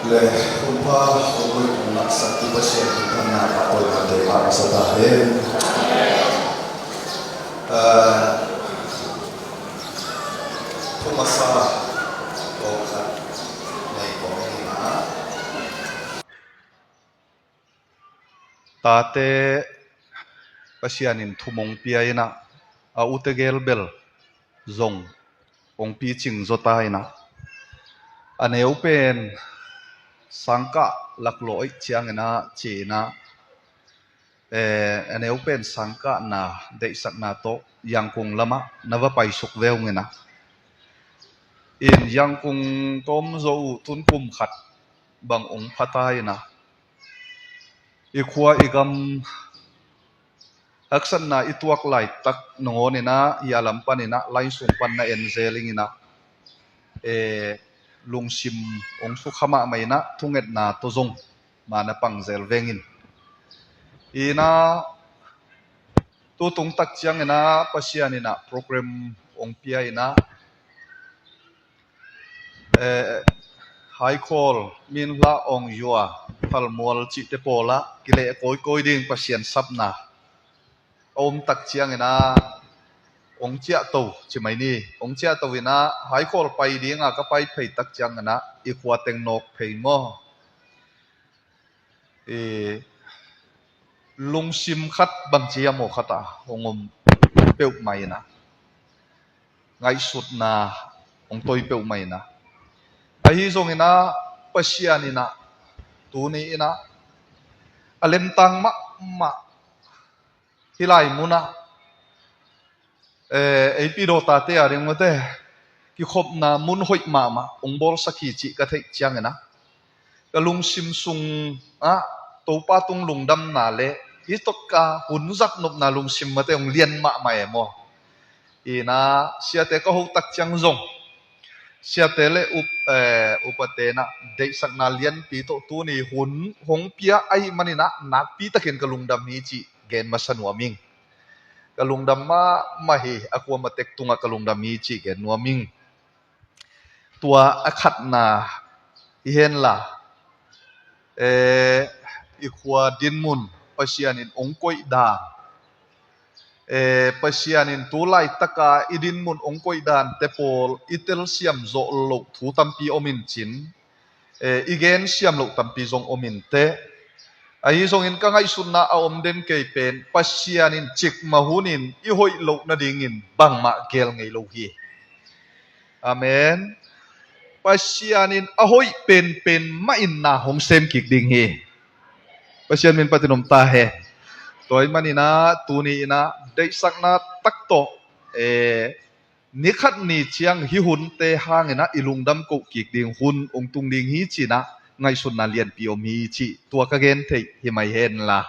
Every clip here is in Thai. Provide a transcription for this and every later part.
le umpa oi nak sakti pasien kana oi ade para sadahe thumasa okha nei komina tate pasianin thumong piaina a utegel bel zong ong pi ching zotaina aneu pen sangka lakloi chiangena china aneu pen sangka na dei sakna to yangkung lama nawa pai suk veungena in yangkung tom zo tun kum khat bang ong phatai na ikhwa igam aksan na ituak lai tak nongonina yalam panina lain sung pan na enzelingina lungsim ong su khama maina thunget na tozong mana pangzel vengin ina tu tung tak chiang ina pasianina program ong pia ina high call min la ong yua palmol chi te pola kile koi koi ding pasian sapna om tak chiang ina ong chia to chi mai ni ong chia to ina high call pai ding a ka pai phei tak chiang ina i khwa teng nok phei mo lung sim khat bang chia mo khata ongom peu mai na ngai sut na ong toi peu mai na ahi zong ina pasian ina tu ni ina alem tang ma hilai muna ei pi do ta te aring mate ki khop na mun hoi ma ong bol sakhi chi ka thei chiang ina ka lung sim sung a to pa tung lung dam na le i tok ka hun zak nop na lung sim mate ong lian ma mai mo ina sia te ka ho tak chiang zong sia te le upate na dei sak na lian pi to tu ni hun hong pia ai manina nak pi takin ka lung dam hi chi gen masanwa ming kalungdam ma hi akwa matek tunga kalungdam hi chi gen nuaming tua akhat na hihen la ikwa dinmun pasianin ongkoi da pasianin tulai taka idinmun ongkoi dan tepol itel siam zo lo thu tampi omin chin igen siam lo tampi zong omin te ai zong in ka ngai sunna a om den ke pen pasianin chik mahunin i hoi lo na dingin bang ma gel ngei lo hi amen pasianin a hoi pen ma in na hong sem kik ding hi pasian min patinom ta he toy manina tuni ina dei sakna takto ni khat ni chiang hi hun te hangena ilungdam ko kik ding hun ong tung ding hi china ngai sun na lian pi om hi chi tua ka gen thei hi mai hen la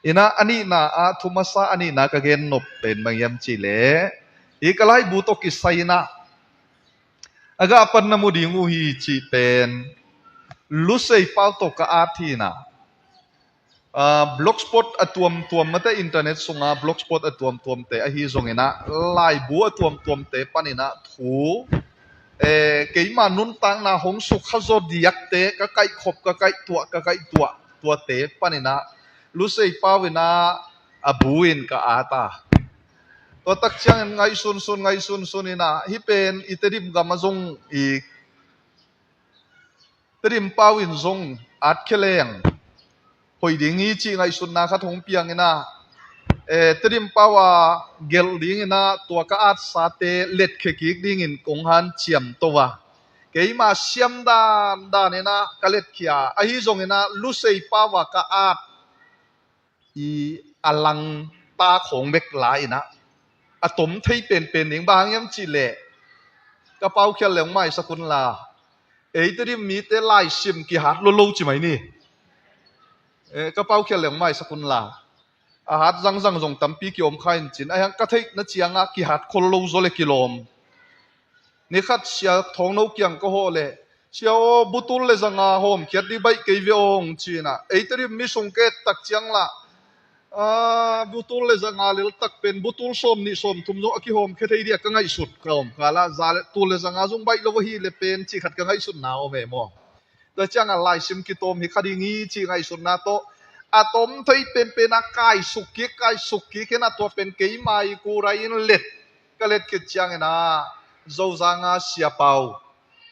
ina ani na a thumasa ani na ka gen nop pen mangyam chi le i kalai bu to ki saina aga pan na mu dingu hi chi pen lu sei pal to ka a thi na blogspot atuam mate internet sunga blogspot atuam te a hi zongena lai bu atuam te panina thu keima nun tang na hong su khazo diak te ka kai khop ka kai tua te panina lu sei pawina abuin ka ata to tak chiang ngai sun ina hi pen iterim gamazong i terim pawin zong at kheleng hoi ding hi chi ngai sun na kha thong piang ina terim pawa gel ding ina tua ka at sa te let khe ki ding in kong han chiam towa keima siam dan ina kalet khia a hi zong ina lu sei pawa ka at i alang ta khong bek la ina atom thei pen ning bang yam chi le ka pau khel leng mai sakun la ei terim mi te lai sim ki hat lo chi mai ni ka pau khel leng mai sakun la a hat zang zong tampi ki om khain chin a yang ka thei na chianga ki hat khol lo zole kilom ni khat sia thong no kyang ko ho le sia o butul le zanga hom khiat di bai ke ve ong china ei teri mi sung ke tak chiang la butul le zanga lel tak pen butul som ni som thum zo ki hom khe thei dia ka ngai sut krom kala zal tu le zanga zung bai lo hi le pen chi khat ka ngai sut na o ve mo ตัวจังอะไรซิมกิโตมฮิคดีงี้จีไงสุนนาโตอะตอมทอยเป็นอากายสุกิกนะตัวเป็นเกยไม่กูไรนเล็ดก็เล็ดกิจยังนะโจจางาเสียเปา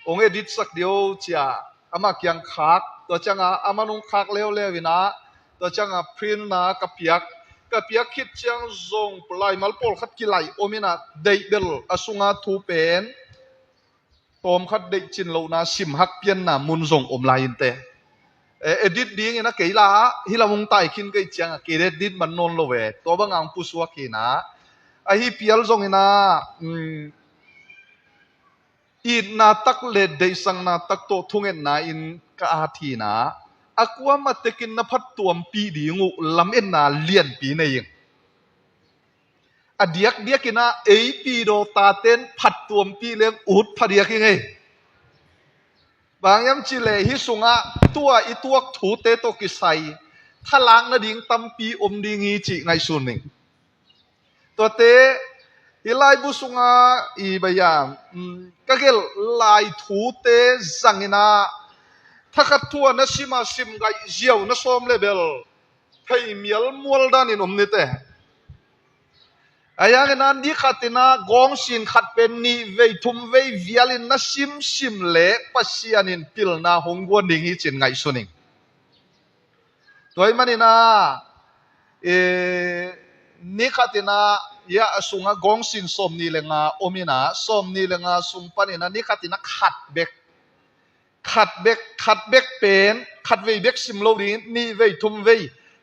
องเอดิตสักเดียวเจียอามาเกียงคักตัวจังอามานุงคักเลวินะตัวจังพรินนะกับเปียกคิดจังจงปลายมัลโพลขัดกิไลโอมินะเดเบลอสุงาทูเป็นตอมขัดเดจินโลนาซิมฮักเปียนนะมุนจงอมลายนเตเอดิตดีงี้นะเกยลาฮิลามุงไตคินเกยจังเกเรดิตมันนนโลเวตัวบางอังปุสวากีนะไอฮิเปียลจงนะอินนาตักเลดเดสังนาตักโตทุงเอ็นนาอินกาทีนะอากวามาเตกินนพัดตัวปีดีงูลำเอ็นนาเลียนปีในยิงอเดียกินะเอปีโดตาเต้นพัดตัวปีเลี้ยงอุดพัดเดียกิไงบางยามจิเลฮิสุงะตัวถูเตโตกิไซถ้าล้างนาดิ่งตั้มปีอมดิ่งีจิไงส่วนหนึ่งตัวเตฮิไลบุสุงะอีบายามก็เกลลายถูเตจังอินะถ้าขัดทัวนัชิมาซิมไกเจียวนัสอมเลเบลไทยมีลมัวลดานินอมนิเตอายังนั้นดีขัดนะกองสินขัดเป็นนี่เวทุมเววิอาลินนัชิมเละปัสยานินพิลนาหงกวนดิ่งฮิจินไงส่วนหนึ่งตัวมันนี่นะนี่ขัดนะยาสุงะกองสินสมนี่เลงาโอมินะสมนี่เลงาสุงปันนะนี่ขัดนะขัดเบกเป็นขัดเวเบกซิมโลดีนี่เวทุมเว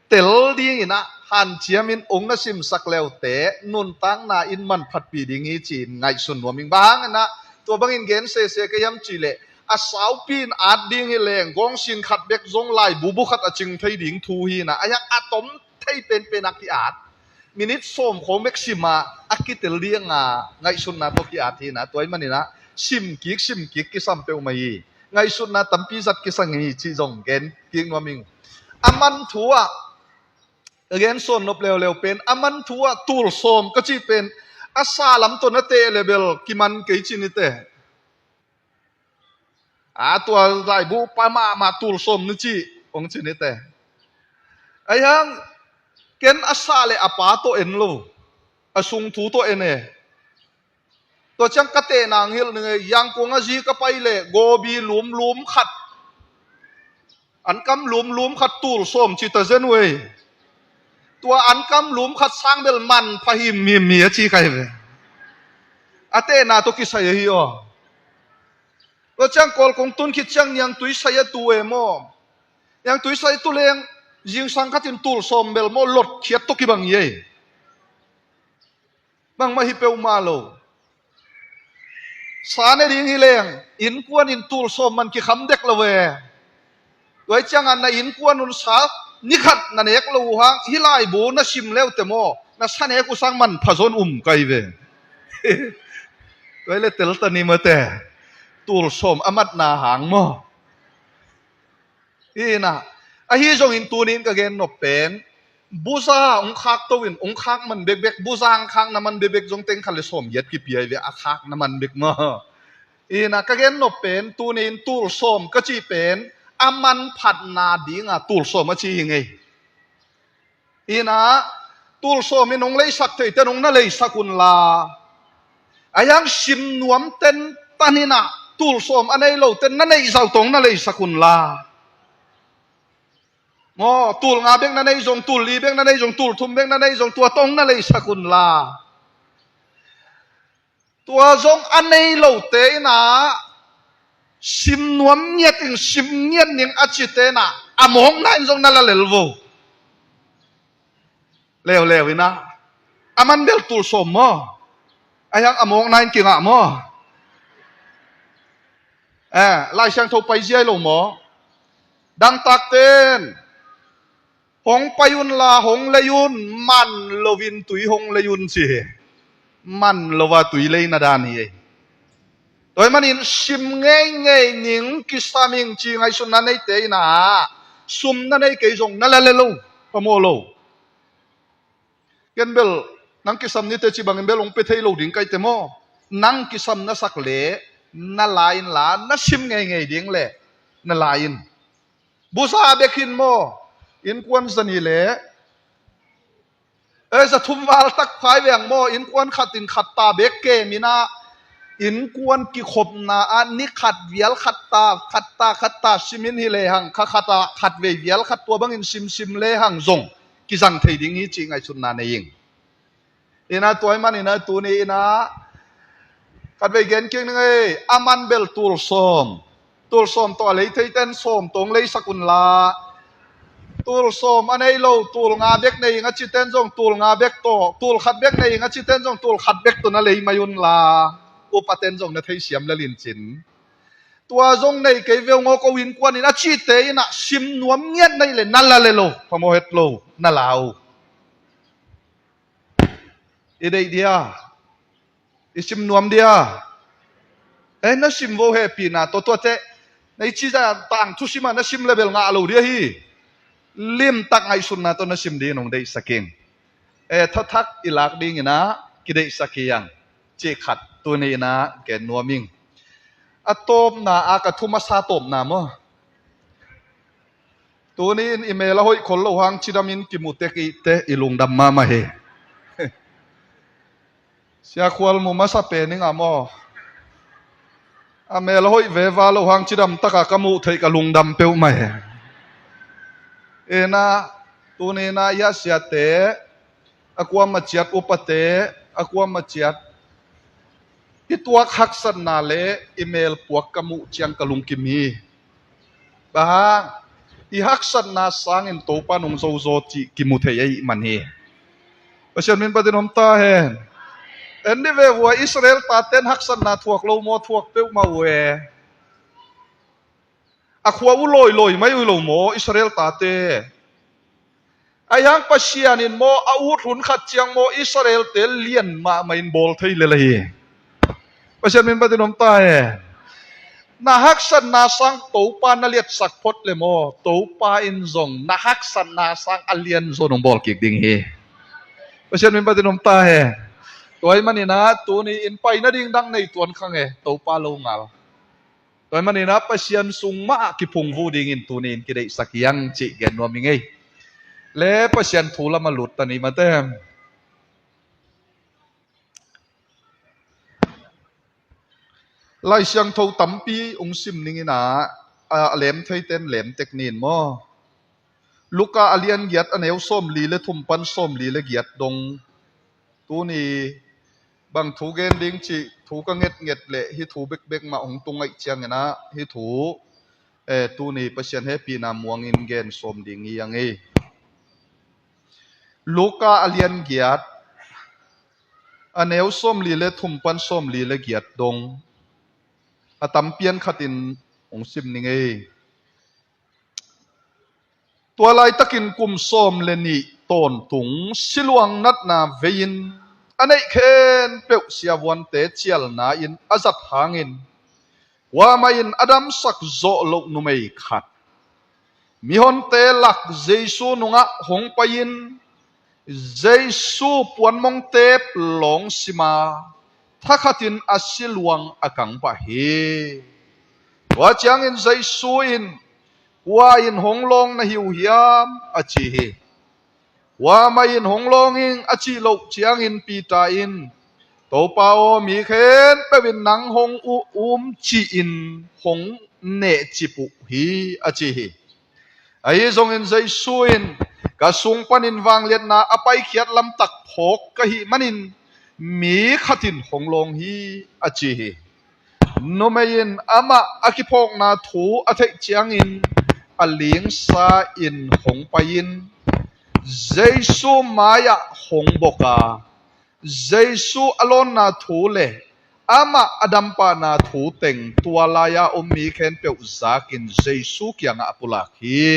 เตลดีนะฮันเชียมินองค์นสิมสักเลวเตนุนตั้งนาอินมันผัดปีดิงีจีนไงส่วนหัวมิงบางนะตัวบางอินเกนเซก็ย้ำจีเลอาสาวปีนอาดดิ่งให้แรงกองสินขัดเบกจงไลบุขัดอาจึงไทยดิ่งทูฮีนะอายังอะตอมไทยเป็นนักที่อาดมินิตส้มของเม็กซิมาอักกิเตลเลียงไงส่วนนาตัวที่อาทีนะตัวมันนี่นะซิมกิกกิสัมเปลมายีไงสุดนะตั้มปีจัดกิสังฮีจีจงเกนกิงว่ามิงอามันทัวเรียนส่วนนบเร็วเป็นอามันทัวตูลโสมก็จีเป็นอาซาลัมตัวนัตเตเลเบลกิมันเกยจินิเตตัวไรบุปมาตูลโสมนึจีองจินิเตไอ้ยังเกณฑ์อาซาเลอปาโตเอ็นโลอาสุงทูโตเอ็นตัวจังกะเตนางฮิลนึงยังกงอาจีก็ไปเลยโกบีลุมขัดอันกำลุมขัดตูลโสมจิตเจนเวตัวอันกำลุมขัดสร้างเบลมันพะหิมมีจีใครเวอาเตนาตัวกิสายฮิโอตัวจังกอลคงตุนคิดจังยังตุยสายตัวโมยังตุยสายตัวเลงยิงสังกัดินตูลโสมเบลโมลดเขียดตัวกิบังเย่บางมาฮิเปลมาโลสารในดิ่งฮิเลงอินกวนอินตูลโสมมันกิคำเด็กละเวไว้จังอันในอินกวนนุนสานิขัดนั่นเอกลูฮังฮิไลบูนัชิมเลวเตโมนัสันเอกุสังมันผจญไกเวไว้เลยเตลตันนิมเตตูลโสมอามัดนาหางโมอีน่ะไอฮิจงอินตูนินก็เกนนบเป็นบูซาองคักตัวอินองคักมันเบกบูซางคังน้ำมันเบกจงเต็งขันเลยสมยัดกิเปียเวอาคักน้ำมันเบกโมอีน่ะก็เกนนบเป็นตูนินตูลโสมก็จีเป็นอามันผัดนาดีงาตูลโสมาชียังไงอีนะตูลโสมินงเลยสักเถิดแต่นงนั่นเลยสักุนลาอายังชิมนวมเต็นตันินะตูลโสมอันไหนโลเต็นนั่นเลยสาวตรงนั่นเลยสักุนลาโมตูลงาเบงนั่นเลยจงตูลลีเบงนั่นเลยจงตูลทุมเบงนั่นเลยจงตัวตรงนั่นเลยสักุนลาตัวจงอันไหนโลเตนะชิมนวมเงียติงชิมเงียนิงอาจิเตนะอามองนั่นจงนั่นละเลวเลวนะอามันเบลตูลสมมออายังอามองนั่นกิ่งอะมอไล่เชียงโทไปเจียลงมอดังตักเต้นหงไปยุนลาหงเลยุนมันโลวินตุยหงเลยุนสิมันโลวาตุยเลยนาดานีโดยมันอินชิมเงยนิงกิสามิงจีไงสุนนั่นไอเตยนะซุมนั่นไอเกยจงนั่นแหละลูพโมโลกันเบลนังกิสามนี่เตจิบังเบลลงไปเทยโลดิ่งไกเตโมนังกิสามนั่นสักเล่นั่นลายนั่นชิมเงยดิ่งเล่ นั่นลายินบุษาเบกินโมอินควนสนิเลจะทุ่มวาลตักไฟเวียงโมอินควนขัดอินขัดตาเบกเกมินาอินควนกิขบนาอันนี้ขัดเวียลขัดตาซิมินฮิเลหังขัดเวียลขัดตัวบังอินซิมเลหังจงกิจังเทดิ้งนี้จริงไอชุนนาเองอินาตัวมันอินาตัวนี้อินาขัดเวียนเก่งนึงอามันเบลตูลส้มตัวเลยที่เต้นส้มตรงเลยสกุลลาตูลส้มอันนี้เราตูลงาเบกในงั้นจิตเต้นจงตูลงาเบกโตตูลขัดเบกในงั้นจิตเต้นจงตูลขัดเบกตัวนั่นเลยมายุนลาอุปเต้นจงนั่นที่เสียมและลินจินตัวจงในเกวียงงก็วินกวนนี่นะจิตเตยนะซิมนวมเงียบในเลยนั่นละเลยโลพโมเหตโลนั่นลาวอีเดียอีซิมนวมเดียนั่นซิมโวเฮปีน่ะตัวเจในชีจะต่างทุสิมานั่นซิมเลเวลงาโลเดียฮีลิมตักไอสุนนะตัวนั่นซิมดีนงได้สักเองทักอิลักดิ้งนะกิได้สักอย่างเจขัดตัวนี้นะแกนัวมิงอะตอมนะอากาทุมาซาตอมนะมั้งตัวนี้อีเมลหอยคนละหังชิดามินกิมุเตกิเตอิลุงดัมมาเฮเสียควลมุมาซาเปนิงอะมั้งอเมลหอยเววาละหังชิดามตะกะกมุเทกะลุงดัมเปวมาเฮนะตัวนี้นะยาเสียเตอากวามมาเจียดอุปเตอากวามมาเจียดอีตัวขักสันนาเลอีเมลพวกกมุเจียงกะลุงกิมีบ้างอีฮักสันนาสังอินโตปานุงโซโซจิกิมุเทยมันเฮเพราะฉะนั้นประเด็นผมตาเห็นอันนี้เววัวอิสราเอลตาเต้นฮักสันนาทวกโลโมทวกเป้ามาเวอควาอุลอยไม่อุลโมอิสราเอลตาเตอายังปัสยานินโมอาวุธหุนขัดเจียงโมอิสราเอลเตเลียนมาไม่บอลไทยเลยเพราะฉะนั้นประเด็นผมตาเห็นนาฮักสันนาสังตูปานาเลียดสักพดเลยโมตูปาอินซงนาฮักสันนาสังอเลียนโซนองบอลกิกดิ่งเฮเพราะฉะนั้นประเด็นผมตาเห็นตัวมันนี่นะตัวนี้อินไปนะดิ่งดังในตัวข้างเฮตูปาลงอ่ะตัวมันนี่นะปัสยันสุงมากิพุงวูดิ่งอินตัวนี้กิได้สักยังจิเกนวมิงเฮเล่ปัสยันทูละมาหลุดตอนนี้มาเต็มไล่เสียงทูตั้มปีองซิมนี่นะเหลมไทยเต้นเหลมเทคนิคมั้งลูกกาอเลียนเกียรติอันเอวส้มลีและทุ่มปันส้มลีและเกียรติดงตัวนี้บางถูเกนดิ้งจีถูก็เงียดเละฮิถูเบกมาองตุงไอเชียงนะฮิถูตัวนี้ปัสยันเฮปีนามวงอินเกนส้มดิ้งยังไงลูกกาอเลียนเกียรติอันเอวส้มลีและทุ่มปันส้มลีและเกียรติดงอาตมเปียนขัดินองซิมนี่ไงตัวลายตะกินกุมส้มเลนี่ต้นถุงสิลวงนัดนาเวียนอันนี้เข็นเปียวเสียวันเตเชียลนาอินอาจัดหางอินว่ามาอินอดัมสักโจโลกนุไม่ขัดมีฮอนเตลักเจสูนุงะหงไปอินเจสูปวนมงเตปหลงสิมาถ้าขัดินอาศิลวงอากังปะเฮว่าจังอินใจสูอินว่าอินหงลงนะหิวเฮียมอาจีเฮว่าไม่อินหงลงอิงอาจีโลกจังอินปีตาอินโตเปามีเข็นไปเป็นหนังหงจีอินหงเนจิปุฮีอาจีเฮไอ้ทรงอินใจสูอินกะสุงปันินวางเลียนนาอภัยเขียดลำตักพกกะหิมันินมีขัดินหงลงฮีอาจีเฮโนเมยินอามาอากิพงนาถูอาเทจียงอินอเลียงซาอินหงไปอินเจสูมายาหงบกาเจสูอลอนนาถูเลอามาอดัมปานาถูเต็งตัวลายาอมีเคนเปียวจากินเจสูเกียงอาปุลักฮี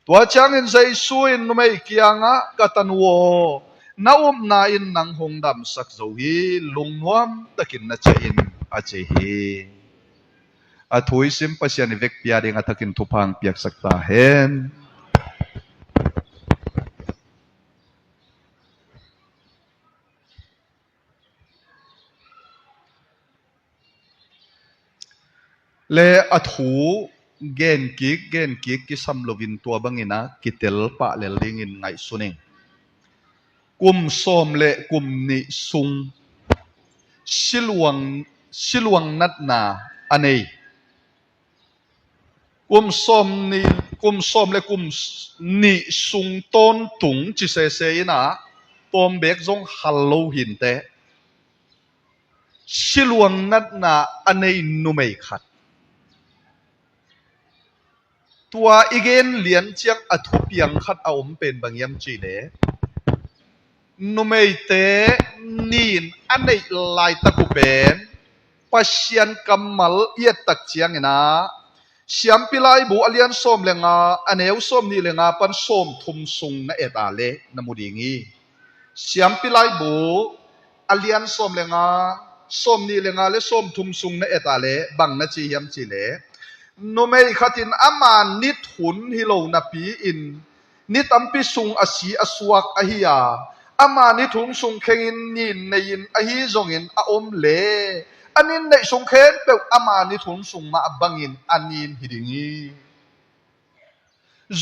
ตัวจังอินเจสูอินโนเมยเกียงอากตันโวนานาอินนังหงดำสักโจฮีลุงนวมตะกินนาเจอินอาเจฮีอาทุยซิมปัสยานิเวกพิอาริงอาตะกินทุพังเปียกสักตาเห็นเลอาถู gen kik ki samlovin tua bangina kitel pa le lingin ngai suning kum som le kum ni sung siluang nat na anei kum som le kum ni sung ton tung chi se ina tom bek jong hallo hin te siluang nat na anei numei khatตัวอีเกนเลียนเจียงอธุเปียงขัดเอาเป็นบางยามจีเล่นุเมยเตนีนอันในลายตะกุเป็นปัศยันกำมัลเอียดตักเจียงนะเสียมปิไลบุอเลียนส้มเลงาอันเอวส้มนี่เลงาปันส้มทุมซุงนะเอตาเลนมุดีงี้เสียมปิไลบุอเลียนส้มเลงาส้มนี่เลงาและส้มทุมซุงนะเอตาเลบังนะจียามจีเล่นุเมยขัดินอามานิดหุนฮิโลนาปีอินนิดอัมพิสุงอาศีอสวักอหิยาอามานิทุงสุงเข่งนินในยินอหิจงอินอาอมเลอันนี้ในสุงเข่งเป็นอามานิทุงสุงมาบังอินอันนี้ฮิดิงี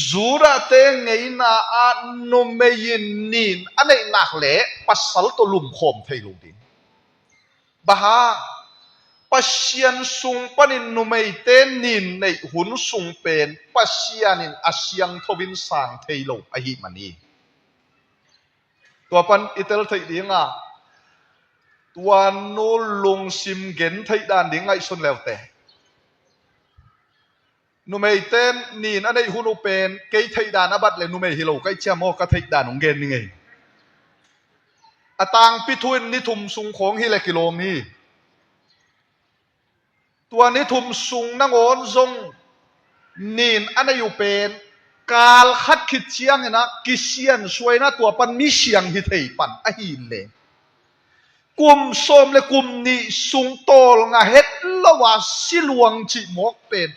จูระเตงไงนาอานุเมยินนินอันนี้นักเล่ปัสสัลตุลุมโคมไทยลูดินบ้าปัศยันสุงปนินนุเมยเตนินในหุนสุงเป็นปัศยันินอาเซียงทวินสางเทโลอหิมันนีตัวปันอิตาลีดิ้งอ่ะตัวนูลุงซิมเกนไทยดานดิ้งไงส่วนแล้วแต่นุเมยเตนินอันในหุนเป็นเกยไทยดานอบัดเลยนุเมยฮิโลเกยเชียโมกไทยดานของเกนนี่ไงอตางปิทุนนิทุมสุงของฮิเลกิโลมีตัวนี้ทุ่มสูงนังโอนทรงนินอันนี้อยู่เป็นกาลขัดขิดเชียงนะกิเชียนช่วยนะตัวปันมิเชียงฮิตให้ปันอหินเลยกุมสมเลยกุมนี้สูงโตลงาเฮ็ดละว่าสิลวงจิมกเป็น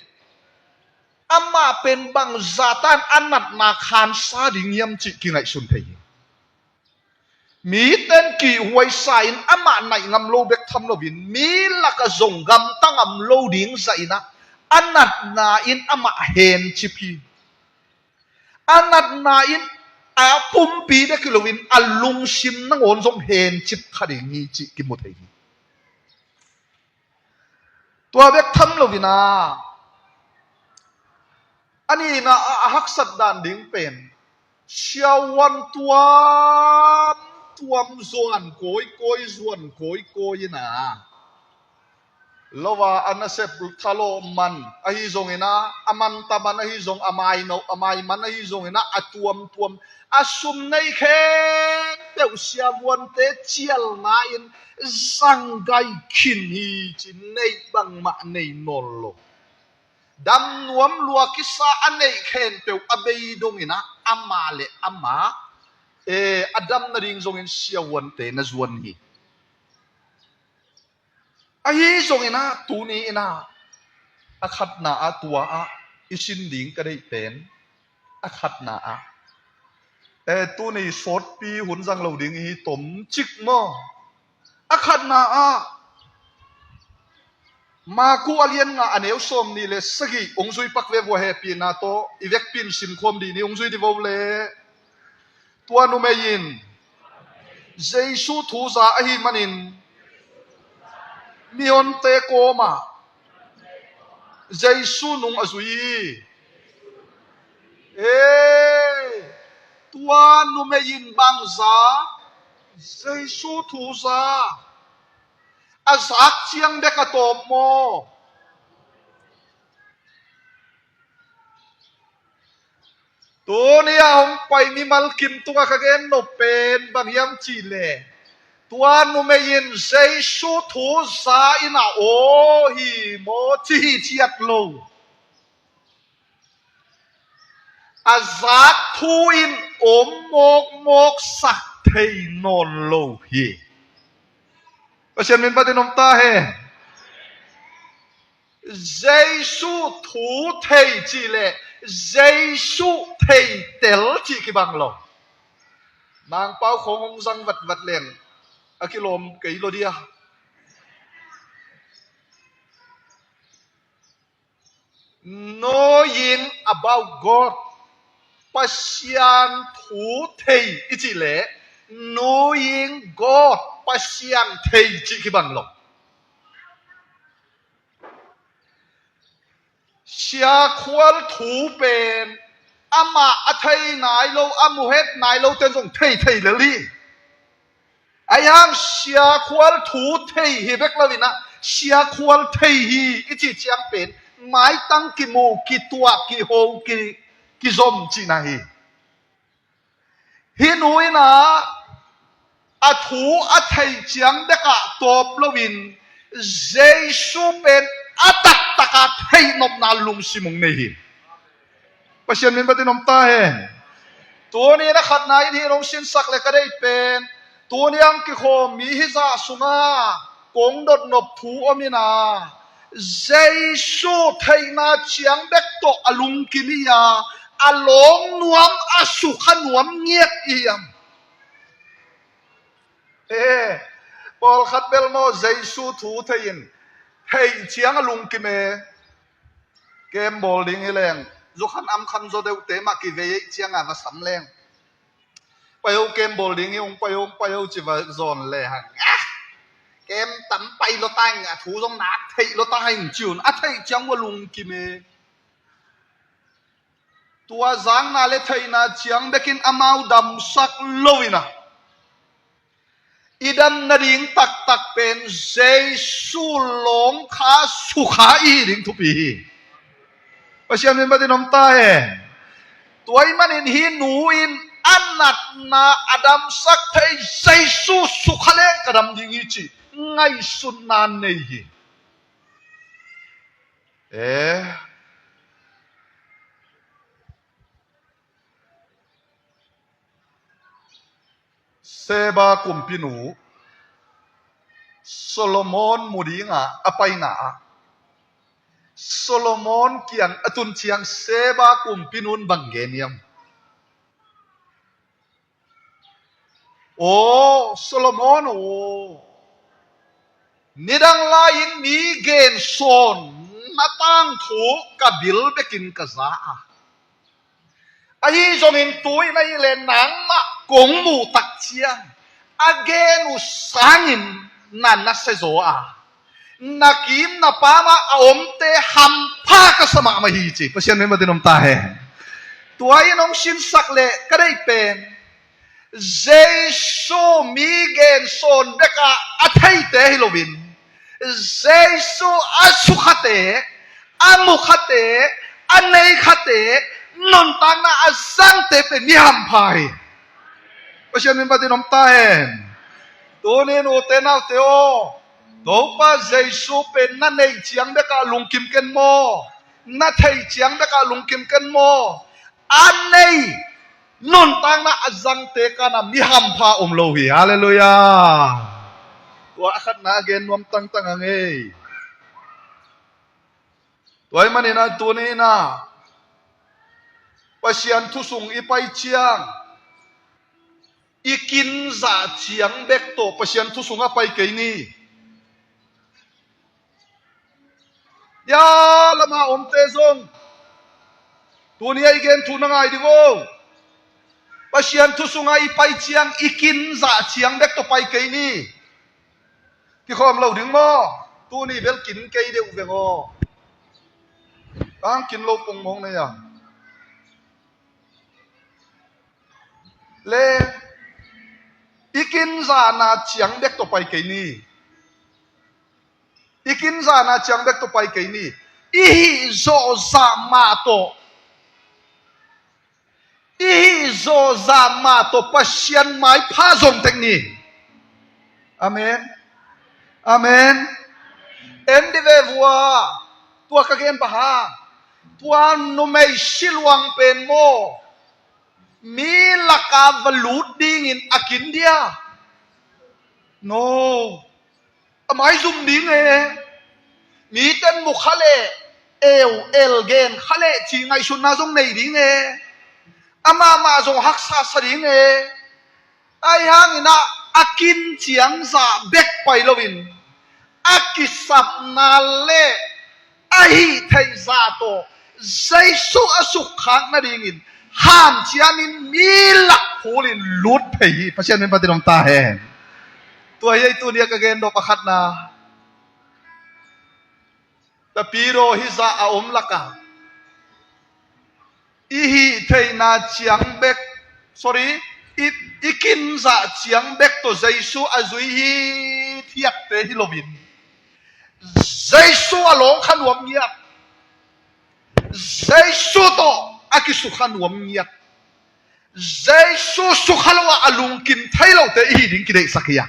อามาเป็นบางซาตานอันนัดนาคานซาดิงยมจิกิไงสุนเทียมีเต้นกี่หวยใส่อามาในงำโลเบกทำโลบินมีลักจงกำตั้งงำโลดิ้งใส่นะอันนัดนาอินอามาเห็นชิพีอันนัดนาอินอาปุ่มปีเด็กโลวินอัลลุงชิมนังโอนทรงเห็นชิปขัดอย่างนี้จิกิมุทัยตัวเบกทำโลวินาอันนี้นะฮักสัดดานดิ้งเป็นเชียวันตัวมส่วนโกยส่วนโกยนะแล้วว่าอันนั้นเสพทะโลมันอหิจงนะอามันตามันอหิจงอามายโนอามายมันอหิจงนะอตัวมอาสุมในเขตเดี๋ยวเสียวันเตเชียลนาอินสังไกขินฮีจินในบังมาในนอลโลดำนวมลัวกิสาอันในเขตเดี๋ยวอเบยดงนะอามาเลอามาอดัมนริงจงอินเสียวันเตนจวนฮีไอ้จงอินะตูนี้นะอาขัดนาตัวอิสินดิงก็ได้เป็นอาขัดนาตัวนี้สดปีหุ่นจังเราดิงฮีตมจิกมั้งอาขัดนามากูอเลียนงาอันเอวสมนี่เลยสกีองซุยปักเวบวเฮปีนาโตอีเวกปินสิมคมดีนี่องซุยดิวเลตัวนุเมยินเจสุทูซาอหิมันินมีอนเตโกมาเจสุนุงอซุยตัวนุเมยินบังซาเจสุทูซาอาศักเชียงเด็กตบโมตัวนี้ผมไปมีมัลกิมตัวข้าเกนโนเป็นบางยามจีเล่ตัวนุเมยินเจสุทูซาอินาโอฮีโมจีเทียดโลอาศักทูอินอมโมกสักเทนอนโลฮีก็เช่นเป็นปฏินมตาเฮเจสุทูเทจีเล่เจสุเทเตลจีกิบังโลนางเป้าขององค์สังวัดเลียงอากิโลมกิโลเดีย knowing about God pasian thu thei ichi le knowing God pasian thei chi ki bang lo sia khwal thu pen ama athai nai lo amu het nai lo ten song thei thei le li ayang sia khwal thu thei hi bek lovina sia khwal thei hi ichi chiang pen mai tang ki mu ki tua ki ho ki zom chi na hi nui na a thu a thei chiang beka top lovin Jesu pen atak taka thei nop na lung simung nei hi pasien min batin om ta hen tu ni na khat nai ni rong sin sak le ka dei pen tu ni ang ki kho mi hi za sunga kong dot nop thu omina Jesu thei na chiang bek to alung kilia along nuam asu khanuam nghiek iam Paul khat bel mo Jesu thu thein thei chiang alung ki me kem bol ding hileng zo khan am khan zo deu te ma ki ve chiang a va sam leng payo kem bol ding ung payo chi va zon le han kem tam pai lo tang a thu zong nak thei lo ta hain chun a thei chiang wa lung ki me tua zang na le thei na chiang bekin amau dam sak loina idam na ding tak tak pen Jesu long kha su kha i ding thu pi pasiam min batin om ta tuai manin hi nu in anat na adam sak thei Jesu su khaleng kadam ding i chi ngai sun nan nei hi Seba kumpinu Solomon mudinga apaina Solomon kian atun chiang Seba kumpinun banggeniam Solomon nidang lain ni gen son natang thu kabil bekin kaza ahi zongin tui na ile nang ma kong mu tak chiang again usangin nan na sezo nakim na pama aomte hampa kasama mahi chi pasian me madinom tahe tuai nong sin sakle kadai pen Jesu migen son beka athai te hilowin Jesu asukhate amukhate anei khate non tang na asang te pe ni hampai pasian min batinom tahen tunin utenaw teo do pa Jesu pe na nei chiang beka lungkim ken mo na thei chiang beka lungkim ken mo anei non tang na azang te kana mi hampa umlo hi hallelujah tua akhat na gen nuam tang tang angei tuai manina tunina pasian thusung ipai chiang ikin za chiang bek to pasian thusung apai keini ya lama omte zong tunia igen tunangai dingo pasian thusung ai pai chiang ikin za chiang bek to pai keini ki khom lo ding mo tuni bel kin kei de u vengo ang kin lo pong mong ne ya le ikin za na chiang bek to pai ke ni ikin za na chiang bek to pai ke ni i zo za ma to pasian mai pha zong tek ni amen amen endive vua tua ka gen paha tua no mei silwang pen mo mi laka valut ding in akin dia no amai zum ding mi ten mu khale el gen khale chi ngai sun na zong nei ding ama ma zong hak sa sa ding ai hang ina akin chiang za bek pai lovin akisap na le hi thei za to Giêsu asuk khang na dingin ham chianin milak pulin lut phei pasien men patinom ta hen tua yai tu nia ka gen do pakhat na ta piro hi za a om laka i hi thei na chiang bek sorry ikin za chiang bek to Giêsu azui hi thiak te hi lovin Giêsu along khan wam ngiat Giêsu to akisu khan wam ngiat Giêsu sukhalawa alung kin thailo te hi ding kidei sakya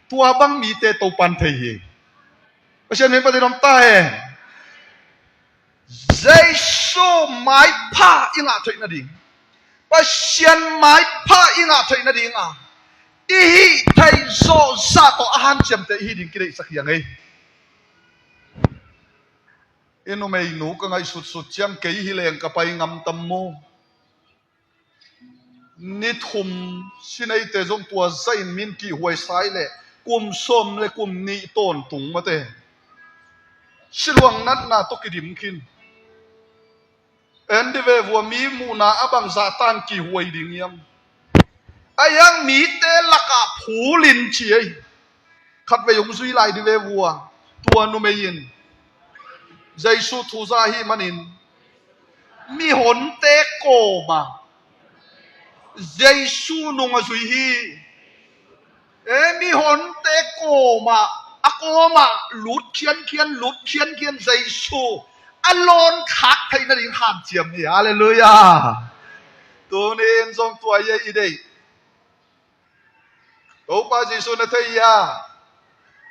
tua bang mi te to pan thei hi pasien men patinom ta he Giêsu mai pha inga thei na ding pasien mai pha inga thei na ding a i hi thei zo za to ahan chem te hi ding kidei sakya ngai inu mei nu ka ngai sut sut chiang ke hi leng ka pai ngam tam mo ni thum sinai te jong tua zain min ki huai sai le kum som le kum ni ton tung ma te siluang nat na to kidim kin endi ve wa mi mu na abang za tan ki huai ding yam ayang mi te laka phulin chi ai khat ve yong zui lai di ve wa tua nu mei yin Giêsu thu ra hi manin mi hon te ko ma Giêsu nung a zui hi mi hon te ko ma ako ma lut khian Giêsu alon khak thai na ding ham chiam ni hallelujah tu nen jong tua ye i dei o pa Giêsu na thei ya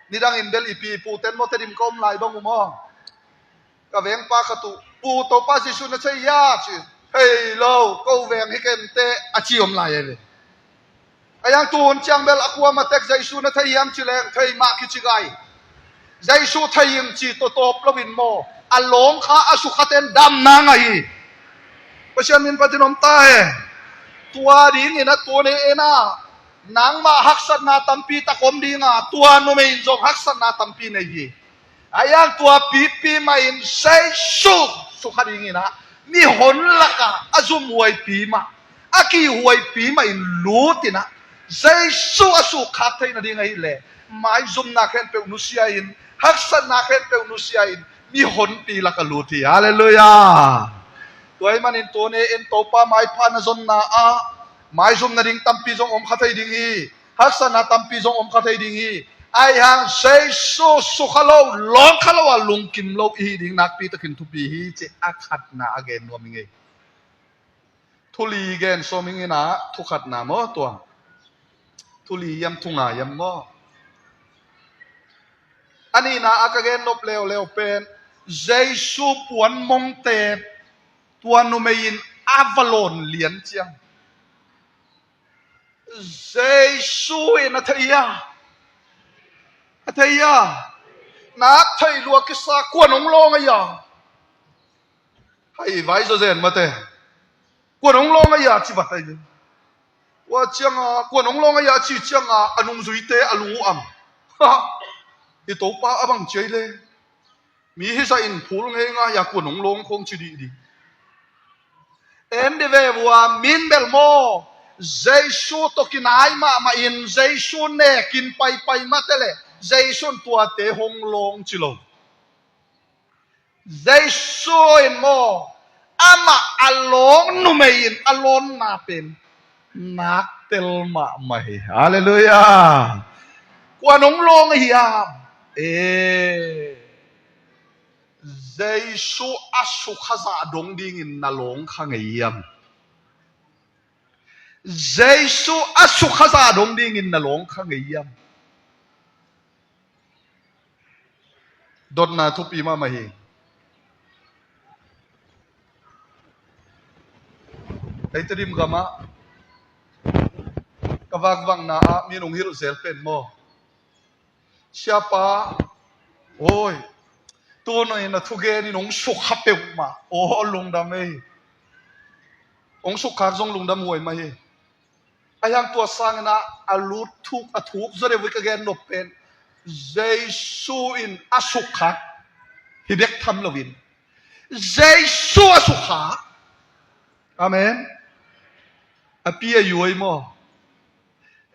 ni dang in bel ipi pu ten mo tedim kom lai bang mo ka veng pa ka tu pu to pa Giêsu na thei ya chi hey lo ko veng hi ken te a chiom lai le ayang tuon chiang bel akwa ma tek Giêsu na thei yam chi leng thei ma ki chi gai Giêsu thei yim chi to top lovin mo along kha asu khaten dam na ngai pasien min patinom ta he tua ding ina tu ne ena nang ma haksat na tampi ta kom dinga tua no me in jong haksat na tampi nei hi ayang tua pi ma in Giêsu su khading ina ni hon laka azum huai pi ma aki huai pi ma in lutina Giêsu asu khak thei na ding ai le mai zum na khen pe nusia in haksat na khen pe nusia in mi hon pi laka luti hallelujah toy manin to ne en to pa mai pha na zon na a mai zum na ding tampi jong om khathai ding hi haksat na tampi jong om khathai ding hi ai hang Giêsu su khalo long khalo wa lung kim lo hi ding nak pi takin thu pi hi che akhat na again no mi nge thuli gen so mi nge na thu khat na mo to thuli yam thunga yam mo ani na akagen nop leo pen Giêsu puan mong te tuan no mein avalon lian chiang Giêsu in athaya nak thai lua ki sa kuan ong long aya hai vai zo zen mate kuan ong long aya chi bat ai wa chiang a kuan ong long aya chi chiang a anung zui te alu am ha i to pa abang chei le mi hi sa in phul nge nga ya kuan ong long khong chi di em de ve wa min bel mo Giêsu to kinai ma in Giêsu ne kin pai ma tele Giêsu tua te hong long chilo Giêsu in mo ama along nu mein alon na pen nak tel ma mai hallelujah kwa nong long hiam Giêsu asu khaza dong ding in na long khang hiam Giêsu asu khaza dong ding in na long khang hiam dot na thupi ma mai ai trim gama kawak wang na mi nong hil zel pen mo siapa oi tu no ina thuge ni nong suk hape ma o lung dam ei ong suk khak jong lung dam hoi ma hi ayang tua sang na alut thuk athuk zore wi ka gen no pen Giêsu in asuk khak ฮิเด็กทำลวินเจสัวสุขาอาเมนอภิอายุยโม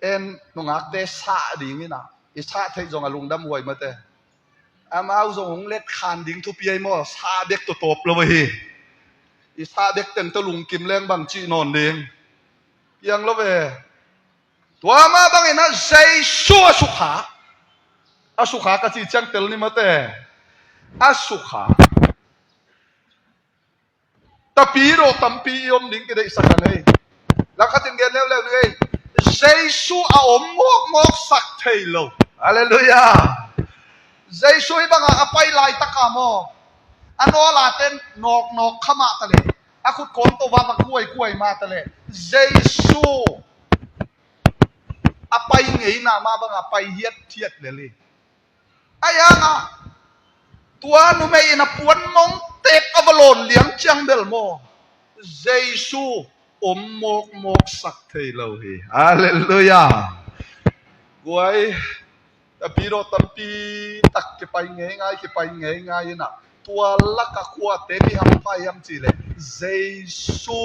เอ็นนงอักเดสาดิ่งนี่นะอิสาเทจงอลุงดำหวยมาเตะอามาเอาจงเล็ดคานดิ่งทุบยัยโมซาเด็กตัวโตปลวยอิสาเด็กเต็มตะลุงกิมแรงบังจีนอนดิ่งยังละเวตัวมาบังเอ็นะเจสัวสุขาอาสุขากะจีจังเตลนี่มาเตะอาสุขาตะปีโรตัมปียมดิ่งก็ได้สักกันเลยแล้วเขาจึงเรียนเร็วๆเลยเจสุอาอมมอกสักเทโลฮาเลลูยาเจสุให้บังอาไปไล่ตะกามออันโอลาเต้นนกขมาตะเลอาคุดคนตัวว่าบักกล้วยมาตะเลเจสุอาไปไงนะมาบังอาไปเฮียดเทียดเลยไอ้ยังอ่ะตัวนุไม่อินะปวนมงเตกอวโลนเลี้ยงจังเดลโมเจสุอมมกสักเทโลฮีฮาเลลูยากวยแต่ปีโรตัมปีตักจะไปไงจะไปไงนะตัวลักขวดเตมีหำไปหำจีเลยเจสุ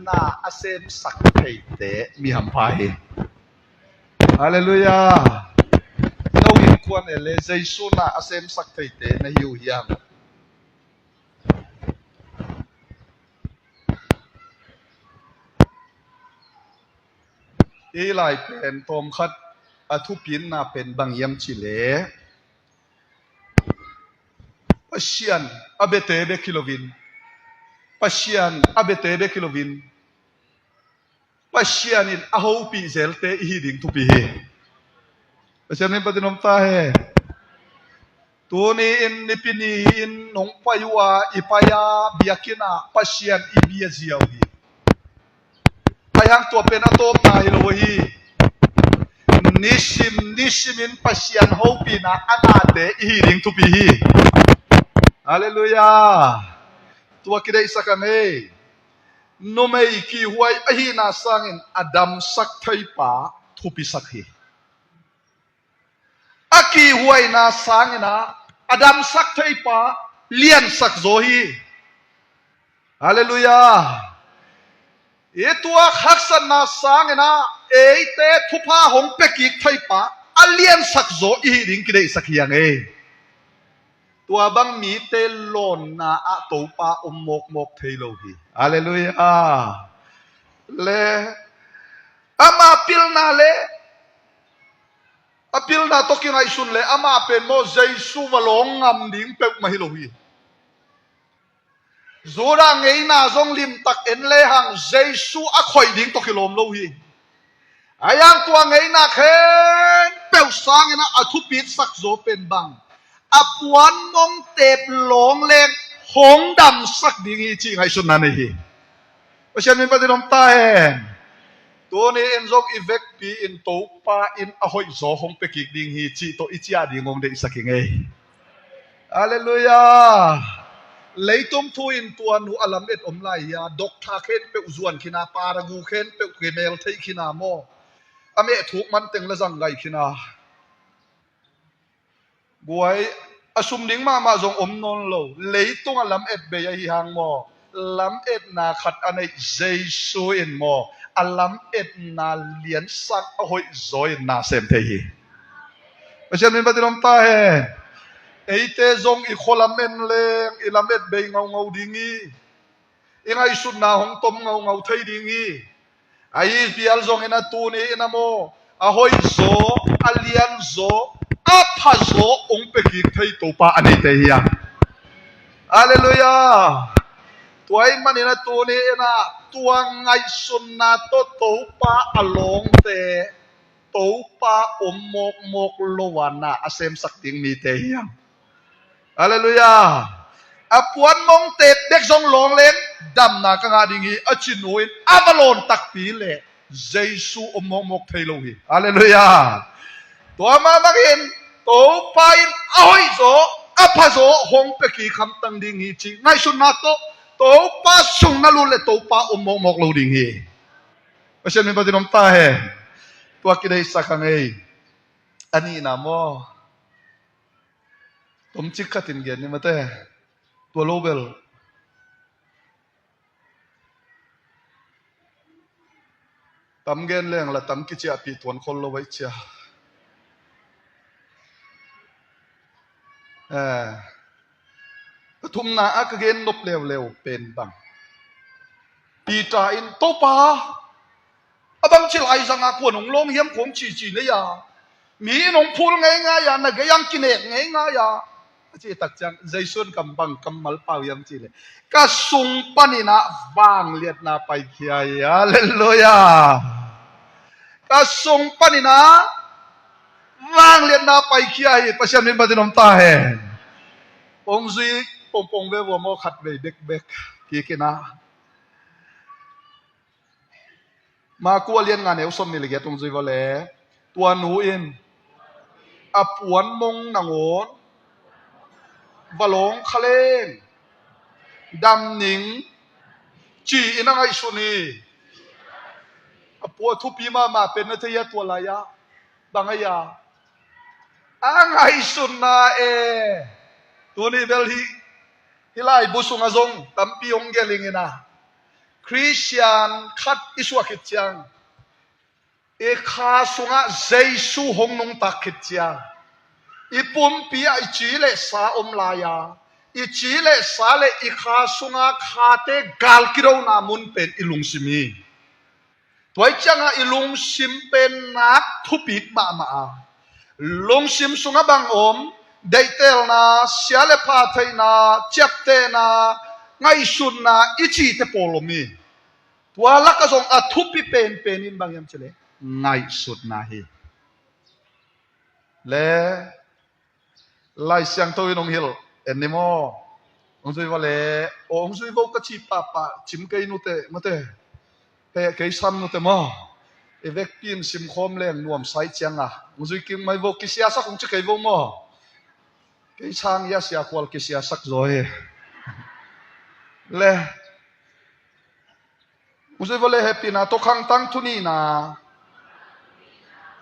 น่าอาเซมสักเทเตมีหำไปฮาเลลูยาเราอินควรเอเลเจสุน่าอาเซมสักเทเตในหิวยังอีไลเป็นตมขัดอทุปินนาเป็นบางยามชิเลปัชยันอเบเตเบคิโลวินปัชยันอเบเตเบคิโลวินปัชยันินอาหูปีเซลเตอีดิ่งทุปีเฮปัชยันนี่ปฏินมตาเฮตัวนี้อินนิปินีอินนงปายวาอิปายาบิยากินาปัชยันอิบิยาเจียวฮีไอ้หังตัวเป็นอโตปายโลฮีนิชิมินปัชยันฮูปีนาอนาเตอีดิ่งทุปีฮีฮาเลลูยาตัวคิดได้สักกันเองนุไม่กี่หวยอหินาสังอินอดัมสักไทปาทุปีสักฮีอากี่หวยนาสังอินะอดัมสักไทปาเลียนสักโซฮีฮาเลลูยาตัวขักษณะสังนะเอเตทุพาหงเป็กอีกไทยปะอเลียนสักโซอีดิ่งกิเลสักยังเอตัวบังมีเตลอนนาอะตูปาอมกเทโลฮีฮาเลลูยาเลอามาพิลนาเลอาพิลนาตกินไอซุนเลอามาเป็นโมเจสุวลงงำดิ่งเป็กมาฮิโลฮีZora ngay na zong lim tak en le hang Jesu a khoi ding to kilom lo hi ayang tua ngay na khen peu sang na a thu pit sak zo pen bang a puan mong tep long leng hong dam sak ding hi chi ngai sun na nei hi pasien min pa dinom ta hen to ni en zong ivek pi in to pa in a hoi zo hong pe kik ding hi chi to ichia ding ngong de saking ei hallelujah lấy tôm thui in tuan hu alam et om lai ya dok tha khen pe uzuan khina paragu khen pe kemel thei khina mo ame thuk man teng la jang gai khina buai asum ding ma jong om non lo lấy tung alam et be ya hi hang mo lam et na khat anei jesu in mo alam et na lian sak a hoi zoi na sem thei hi pasien min patilom ta he eite zong I kholamen leng ilamet be ngau dingi ingai sun na hong tom ngau thei dingi ai pial zong ina tu ni ina mo a hoi zo alian zo a pha zo ong pe ki thei to pa ani te ya hallelujah tuai manina tu ni ina tuang ngai sun na to pa along te to pa mok lowana asem sak ding ni te ya Hallelujah. Apuan mong tet dek zong long len dam na ka nga dingi achinuin avalon takpi le Jesu mok thelo hi. Hallelujah. To ma magin to pain ahoy zo apazo hong peki kham tang dingi chi ngai sun na to pa sung na lu le to pa mok lo dingi. Pasien min patinom ta he. To akidai sakangei. Ani na mo Tom chik katin gen ni mate ตัวโลเบลตำเกนเรื่องละตำกิจปีทวนคนเราไว้เชียปทุมนาอักเกนนบเร็วๆเป็นบังปีตาอินโตปาบังชิลายสังอาควรงลงเฮียมของจีเนี่ยยามีนงพูลไงยานักยังกินเองไงยาจีตักจังใจส่วนกำบังกำมัลเป่ายังจีเลยก็ส่งปนินะวางเลียดนาไปเขียยาเลโลยาก็ส่งปนินะวางเลียดนาไปเขียยประชันเป็นปฏินมตาเฮองซีปงเววโมขัดเวเบกกี่กินะมากัวเลียนงานเอวสมนี่เลยแกตรงซีวะเล่ตัวหนูอินอปวนมงนางโอนบลงคเลงดำหนิงจีอินังไอชุนีอปัวทุปีมาเป็นนัทยาตัวลายะบางยาอังไอชุนนาตัวนี้เบลฮิไลบุสุงอซงตัมปีองเกลิงนะคริสเตียนขัดอิสวาคิดจังข้าสุงะเจสุหงนงตักคิดจังอีปุ่มปีไอจีเลสาอมลายาอีจีเลสาเลอีข้าสุงะขาเตกาลกิโรนามุนเป็นอิลุงซิมีตัวจังอิลุงซิมเป็นนักทุบิดมาลุงซิมสุงะบังอมเดเตลนาเสียเลพาเทนาเจ็บเตนาไงสุนนาอิจีเตโปโลมีตัวลักกะซงอัทุบิเป็นอินบางยามเฉลไงสุดนาฮีและไล่เสียงตัวน้องฮิลเอ็นนิโมองซุยว่าเล่องซุยบอกกะชีปะชิมเกยนุเตมาเตเปะเกยซัมนุเตมอเอเวกปินซิมคอมเล่นนวมไซเจียงองซุยกิมไม่บอกกิเสียสักคงจะเกยบอกมอเกยช่างยาเสียควอลกิเสียสักร้อยเล่องซุยว่าเล่เฮปปี้นะตกขังตั้งทุนีนะ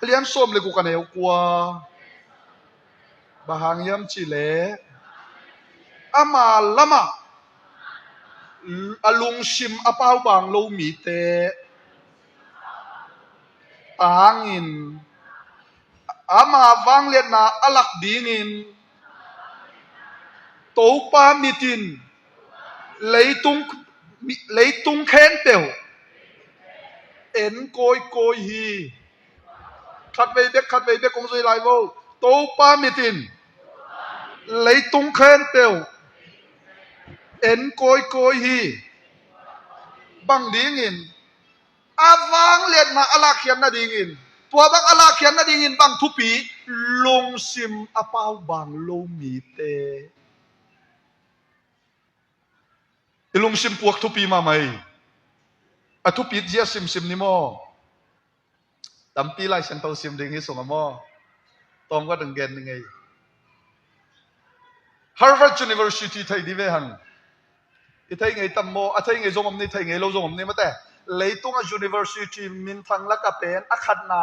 เลี้ยงส้มเลยกูกันเอวกลัวบางยามจิเลอามาลมาอลุงชิมอปาวบางโลมีเตอางอินอามาวังเลียนาอลักดิงินโตปามิตินเลยตุงเข็นเตียวเอ็นโกยฮีขัดไปเบกคงสุยไลโวโตปามิตินเลยตุงเข็นเตียวเอ็นโกยฮีบังดิงินอาวังเลียนมาอลาเขียนนาดิงินตัวบังอลาเขียนนาดิงินบังทุปีลงซิมอปาวบังโลมีเตลงซิมพวกทุปีมาไหมอทุปีเจียซิมนิโมตั้มปีไลฉันตัวซิมดิ่งให้ส่งมอตองก็ดึงเกนยังไง Harvard University ไทยดีเวหังไทยไงตั้มโมไทยไงจงอมนี่ไทยไงเราจงอมนี่มาแต่เลยตุงอ่ะ University มินทังละกับเป็นอาคัดนา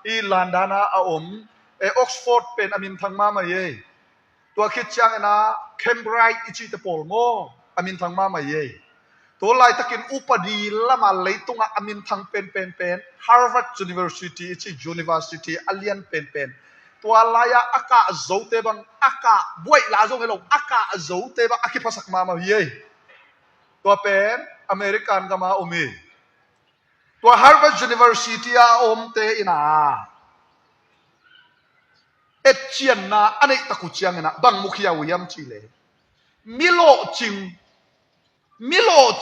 อีลานดานาอมOxford เป็นอามินทังมาเย่ตัวคิดจังนะ Cambridge อิจิตปอลโมอามินทังมาเย่ตัวไล่ตะกินอุปดีละมาเลยตุงอ่ะอามินทังเป็น Harvard University อิจิ University อเลียนเป็นตัวไล่อากาศโจเตบังอากาศบวยลาจงให้ลงอากาศโจเตบังอากิภาษามาเย่ตัวเป็นอเมริกันก็มาอมีตัว Harvard University อมเตอินาเอเจียนนาอันนี้ตะกุเจียงนะบังมุขยาวิยามจีเลมิโล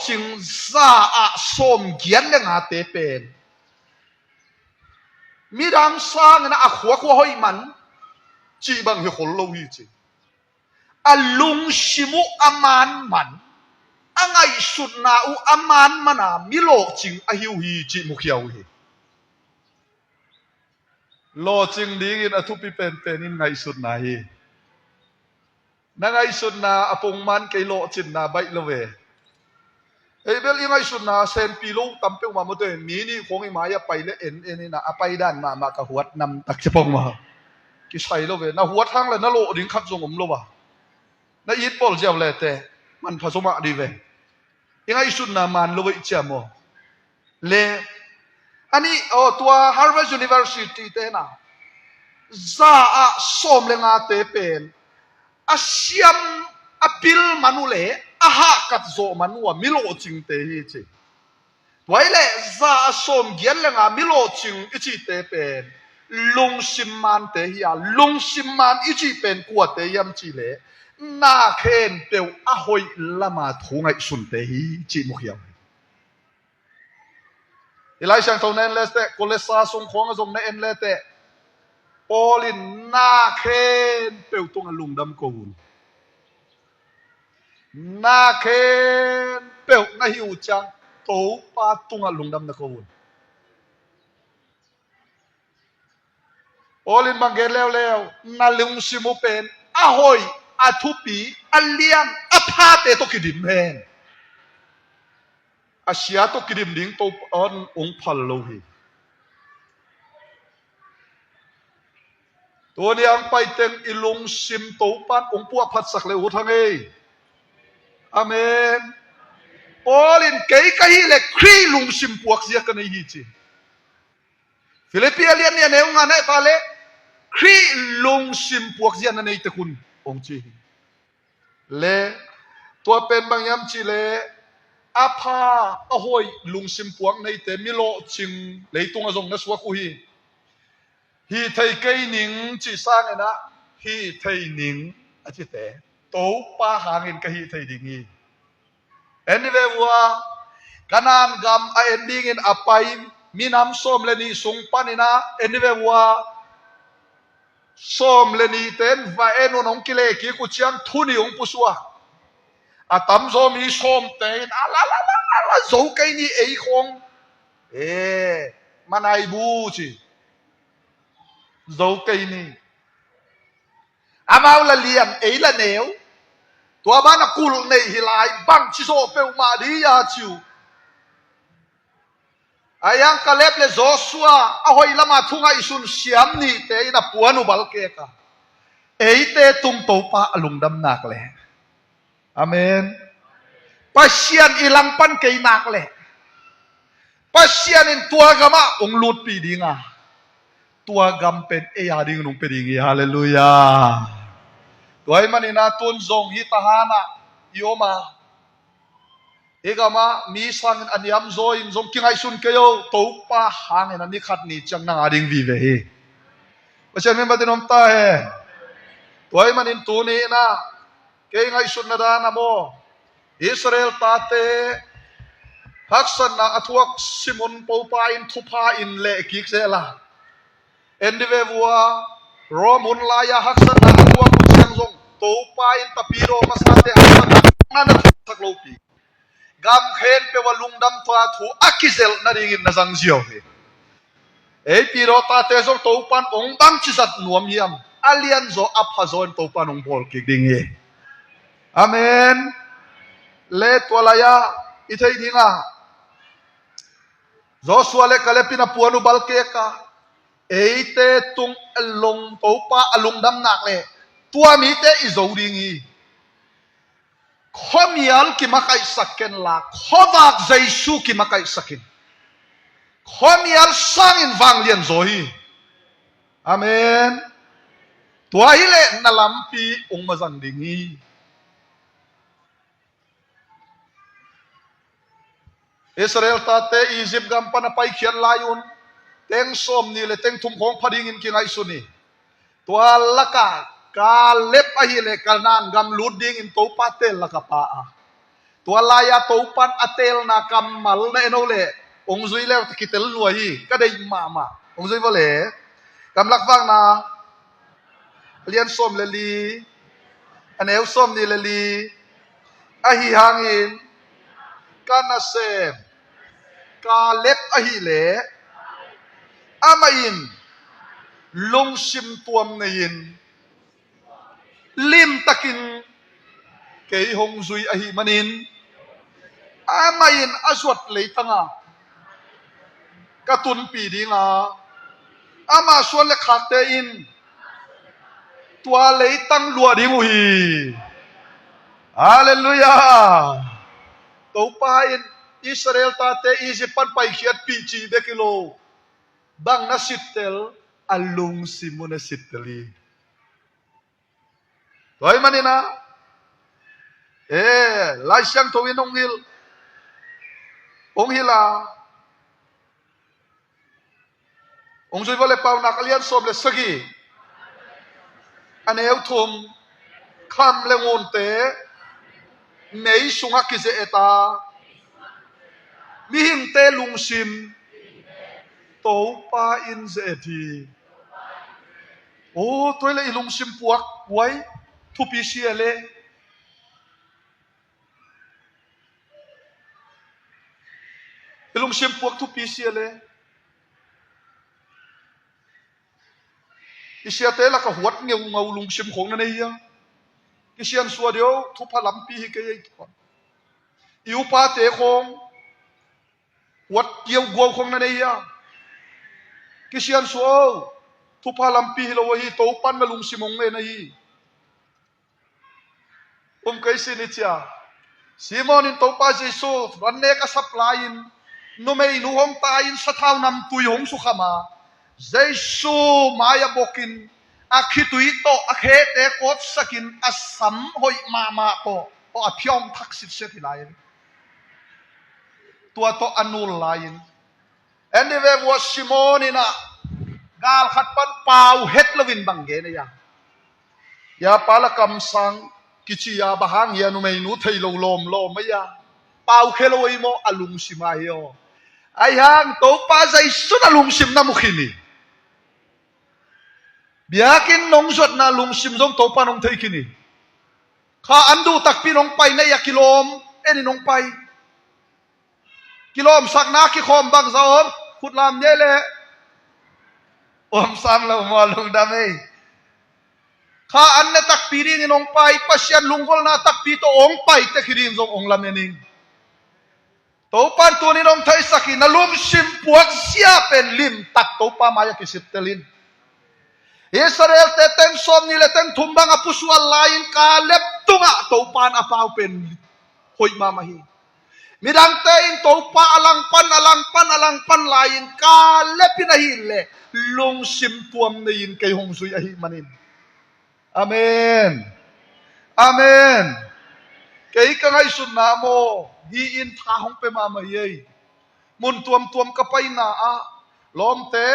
จิงซาอาสมเกียนเลงาเตเป็นมิดังสร้างนะขวหอยมันจีบังเฮขลโลฮีจีอลุงชิมุอามานมันอังไงสุดนาอุอามานมันมิโลจิงอหิวฮีจีมุขยาวิโลจิงดีกินอทุปิเป็นนินไงสุดนาฮีนังไงสุดนาอปงมันเกโลจินนาใบละเวเฮ้ยเบลยังไงสุดนาเซนปีโลตั้มเป้ามาหมดเลยมีนี่คงไอ้หมายไปเลยเอ็นนี่นะไปด้านมากระหัวนำตักจะปงมากิใส่ละเวนะหัวทั้งเลยนะโลดิ้งขัดทรงผมละวะนะอีทบอลเจ้าเลยแต่ มันผสมดีเวยังไงสุดนามันรู้วิจามอเลอันนี้ตัว Harvard University เตนะจะส้มเลงาเตเป็นอาเซียมอพิลมานุเลอาหากัดโซมานัวมิโลจิงเตฮีจีไว้เลยจะส้มเกียนเลงามิโลจิงอิจิเตเป็นลุงซิมมันเตฮียลุงซิมมันอิจิเป็นกัวเตยมจีเลนาเคนเปียวอาหอยละมาทุงไอสุนเตฮีจีมุขยามอีไลช่างตรงนั้นเลสเตกุเลสาสงของตรงนั้นเลสเตปอลินนาเคนเปียวตรงลุงดำกูนนาเคนเปียวนาหิวจังโตปาตรงลุงดำนักกูนปอลินบังเกลแล้วนาลุงซิมุเป็นอาหอยอาทุปีอาเลียงอาพาเตตกิดิมเฮนอาเซียตกิดิมดิ้งโตอันองพัลโลฮีตัวนี้อังไปเต็งอิลุงซิมโตปันองพวกพัดสักเลวทั้งเออเมนโอลินเกยกะฮิเลครีลุงซิมพวกเสียกันในฮีจีฟิลิปปินส์เลียนเนี่ยเนี่ยงานไหนตาเลครีลุงซิมพวกเสียนั่นในตะคุณองจีเลตัวเป็นบางยามจีเลอาภาอหอยลุงซิมพวกในเตมิโลจิงเลยตรงazongนัสวะคุฮีฮีไทยเกยนิงจีสร้างนะฮีไทยนิงอาจิเตโตป้าหางเงินกะฮีไทยดิงีเอ็นเววัวกันนานกำเอ็นดิ้งเงินอภัยมีน้ำส้มเลนีสงปานินะเอ็นเววัวส้มเลนีเต็นว่าเอ็นนงกิเลกีกุเชียงทุนิองปุสวะอาตมโซมีส้มเต็นอะละโซเกยนี่เอคงมันไอบูจีโซเกยนี่อามาละเลียมเอละเนวตัวบ้านกุลในฮิลายบังชิโซเปลมาดียาจิวอายังกะเล็บเลโซซัวอาหอยละมาทุงไอซุนเสียมนี่เตยนะปวนุบัลเกกะเอเตตุงโตปะลุงดำนักเลยอาเมนปัสยานอิลังปันเกยนักเลยปัสยานินตัวกามะองลุดปีดิงาตัวกำเป็นเอียดิงนุ่งปีดิงฮาเลลูยาตัวไอ้มันน่าตุนซงฮิตาฮานะโยมาเอกามามีสังอันยามโซอินซงกิงไอซุนเกโยตัวป้าหางนันนี่ขัดนี่จังนาดิงวิเวฮีเพราะฉะนั้นมันเป็นน้ำตาเฮตัวไอ้มันตัวนี้นะเกงไอซุนนาดานะโมอิสราเอลตาเตฮักสันนะอทวกซิมอนปูปาอินทุพาอินเลกิกเซล่าเอ็นดิเววัวโรมุนลายาฮักสันนะอทวกกุเชียงซงปูปาอินตะปีโรมาสาเตฮักสันนะนั่นสักโลปีกำเข็นเปวลุงดำตัวถูอักกิเซลนาดิงินนาซังเซียวเอปีโรตาเตซงตูปันองบังชิสัตนวมยมอาเลียนโซอัพฮาโซนตูปันองบอลกิกดิงเออาเมนเลตัวลายาอิทัยดิงาโซสวาเลกาเลปินาปวนุบัลเกกาเอเตตุงลงตูปะลุงดำนักเลตัวมีเตอิโซดิงีข้อมีอัลกิมาไกสักเกนละข้อวักใจชูกิมาไกสักเกนข้อมีอัลสังอินวังเลียนโซฮีอาเมนตัวฮิเลนลัมปีองมาจังดิงีอิสราเอลตาเตอียิปต์กัมปนาไปเขียนลายุนเต็งส้มนี่เลยเต็งทุ่มของพอดีงินกินไอซุนีตัวละกากาเล็บอะฮิเลกานานกำลุดดิ้งอินตูปาเตลละกาปาตัวลายาตูปันอเตลนากำมัลเนโนเลองซุยเลวตะกิเตลลวยฮีก็ได้มาองซุยว่าเลกำลักฟังนะเลียนส้มเลลีอันเอวส้มนี่เลลีอะฮิฮังอินกานาเซมกาเล็บอะฮิเลอามาอินลงชิมตัวมในยินลิมตะกินเกยหงซุยอะฮิมันินอามาอินอาสวดเลยตั้งกระตุนปีดีงาอามาส่วนเล็กขัดเตอิน ตัวเลยตั้งลัวดิมุฮี Haleluya. Topain Israel tate isipan paikiat pici bekilo. Bang na sitel alung simu na siteli. Toy manina. Laisyang towin onghila. Ongsoy vole pau nakalian soble sagi. Aneu thum kham lengonte mei sunga kise eta mihing te lungsim topa in ze eti. Oh, toile ilungsim puak wai thupi siale. Ilungsim puak thupi siale. Isiate la ka huat ngeu ngau lungsim khong na nei ya. Kisian suadio thupa lampi hi ke ye kon. Iu pa te khong huat kieu gol khong na nei ya. Kisian suo thupa lampi hi lo hi to pan na lungsim ong le na hi. Kai sin itia. Simon in to pa Jesus ran ne ka supply in no mei nu hong ta in sa thau nam tui hong su khama. Jesu maya bokin akhitui to akhete kot sakin asam hoi mama to o apyom thaksit se thilain tua to anul lain anyway was simonina gal khatpan pau het lovin bangge ne ya pala kam sang kichi ya bahang ya nu mei nu thei lo lom lo mai ya pau kheloi mo alung simai yo ai hang to pa jai sun alung sim na mukhini biakin nong zot na lung sim jong to pa nong thei kini kha andu tak pi nong pai na ya kilom eni nong pai kilom sak na ki khom bang zaom khut lam ne le om sam lo mo lung da mei kha an ne tak pi ri ni nong pai pasian lungol na tak pi to ong pai te khirin jong ong lam ne ning to pan tu ni nong thai sakin na lung sim puak sia pen lim tak to pa maya kisit telin Israel te ten som ni le ten thumbang apusual lain ka lep tunga topan apau pen hoi mamahi midang te in topa alang pan lain ka lepinahi le long sim tuam nein kay hong sui ahi manin amen amen kay ka ngay sunna mo di in tha hong pe mamahi mun tuam kapay na lom te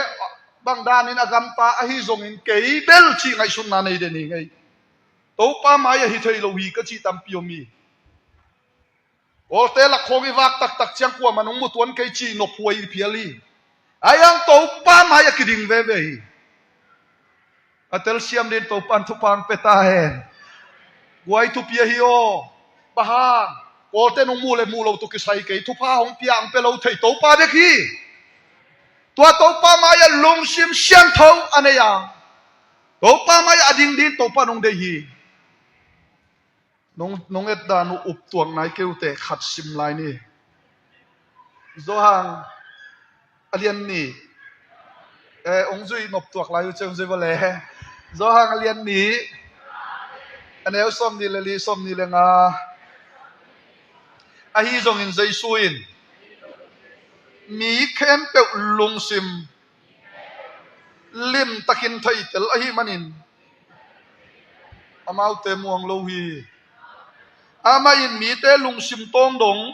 bang danin agam pa ahi zong in kei bel chi ngai sun na nei de ni ngai to pa ma ya hi thei lo hi ka chi tam piomi ol te la khong i wak tak chiang kwa manung mu tuan kei chi no phuai phiali ayang to pa ma ya kiding ve ve hi atel siam din to pan thu pang peta hen guai tu pia hi o bahang ol te nong mu lo tu ki sai kei thu pa hong piang pe lo thei to pa de khi tua topa maya lung sim siang thau aneya topa maya ading din topa nong dehi nong et da nu up tuang nai keu te khat sim lai ni zohang alian ni ong zui nop tuak lai cheng zui vale zohang alian ni aneu som ni le nga ahi zong in zai suin mi khem pe lung sim lim takin thai tel ahi manin amau te muang lo hi ama in mi te lung sim tong dong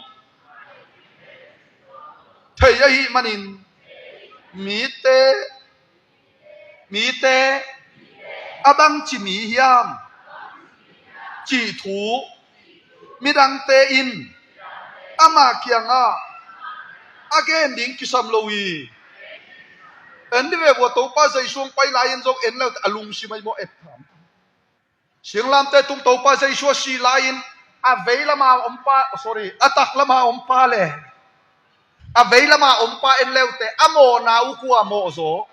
thai ahi manin mi te abang chi mi hiam chi thu mi dang te in ama kianga again ding kisam lowi endi ve bo to pa sai suang pai lain jong en la alung si mai mo et tham siang lam te tung to pa sai su si lain aveila ma ompa sorry atak lama ompa le aveila ma ompa en leute amo na u ku amo zo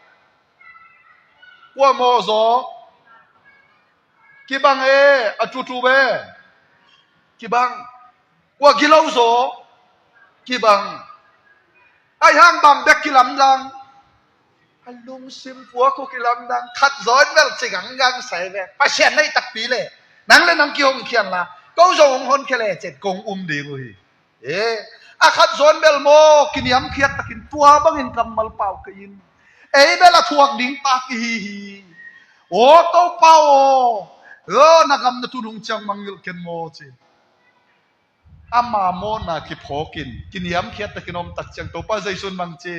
kibang atutu be kibang wa gilau zo kibang ai hang bang bek kilam dang alung sim pua ko kilam dang khat zon vel chigang gang sai ve pa chen nei tak pi le nang le nang ki hong khian la ก็ส่งคนแค่เจ็ดกงดีเลยอาคัดโซนเบลโมกินยำเคียดตะกินตัวบังเห็นกำมัลเป่ากินเบลทวกดิ่งตากีโอ้เต้าเป่านักำนัตุนุงจังมังยิลเกนโมจีอามาโมนาคิพอกินยำเคียดตะกินอมตักจังตัวป้าใจสุนมังจี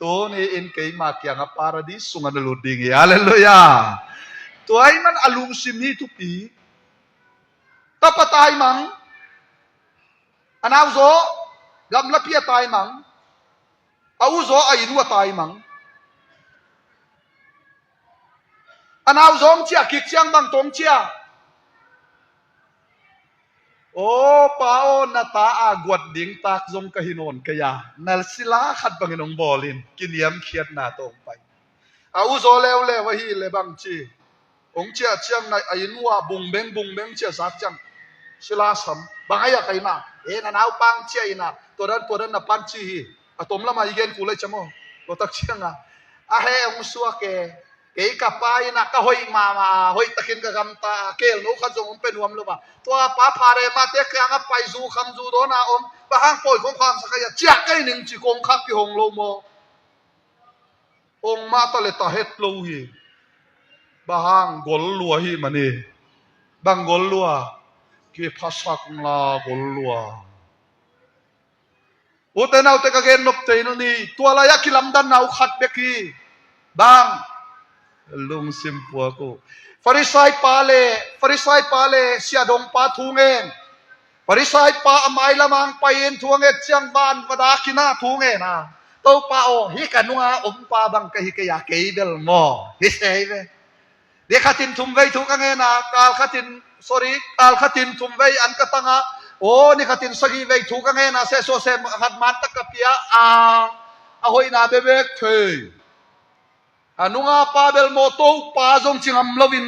ตัวนี้เอ็นเกยมาเกียงอปาราดิสุงานลุดิ่งฮาเลลูยาตัวไอ้มันอารมณ์สิมนี้ทุกปีตาปตายมังอันเอาโซกำลับเพียตายมังเอาโซไอ้นัวตายมังอันเอาโซมเชียกิกเชียงบังตงเชียโอ้ป้าโอนาตาอากวดดิ่งตากจงกะหินนกะยานัลศิลาขัดบังหินงบอลินกินยำเคียดนาตรงไปเอาโซเลวเลวะฮีเลบังจีองเชียเชียงในไอ้นัวบุงเบงเชียสักจังศิลาสัมบางไอ้ยาไก่นานันเอาปังเชียนะตัวนั้นนับปันชีอะตมละมาอีเกนกูเลยจำโมตัวตักเชียงอะเฮองสัวเกกับไปนะก็หอยมาหอยตะกินกับกำตาเกลนูขันจงเป็นวมลูกว่าตัวป้าพาเรมาเตะกลางไปสู่คำสู่โดนาอมบางป่วยของความสักยะเจ้าไก่หนึ่งจีกงคักที่หงโลโมองมาตะเลตาเฮ็ดลูฮีบางกอลลัวฮีมันนี่บางกอลลัวกี่ภาษากลากอลลัวโอ้แต่นาแต่ก็เกณฑ์นบเตนนี่ตัวอะไรกิลำดันนาขัดเบกีบางลุงซิมปัวกูฟาริสัยปาเลเสียดงปาทุงเองฟาริสัยปาอมัยละมังไปเอ็นทุงเอ็ดเชียงบานวดากินาทุงเองนะโตปาโอฮิกันนัวอมปาบังกะฮิกะยาเกยเดลโมฮิเซเวเด็กขัดินทุมเวทุกังเงนะกาลขัดินทุมเวอันกะตังะโอ้นี่ขัดินสกีเวทุกังเงนะเซโซเซขัดมันตะกะเปียอาหอยนาเบเบกเทอนุงาปาเบลโมโตปาจงจิงอัมลวิน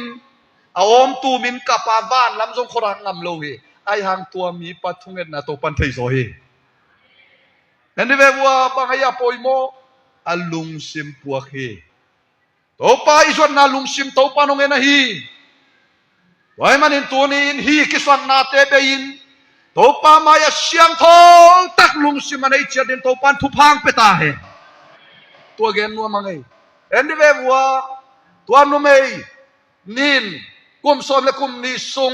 ออมตูมินกับปาบ้านลำจงขรังอัมลวีไอหางตัวมีปัทุงเงินนะตัวปันเทยโซฮีนั่นนี่เววัวบางขยะปอยโมอลุงซิมปัวฮีตัวปาอิจวนนาลุงซิมตัวปานงเงินฮีไว้มันอินตัวนี้อินฮีคิสวันนาเตเบยินตัวปามายาเสียงทองตักลุงซิมมันไอเจดินตัวปันทุพังเปตาเฮตัวเกนนัวมังไงเอ็นดีเววัวตัวนุ่มเอนินกุมสมและกุมนิสุง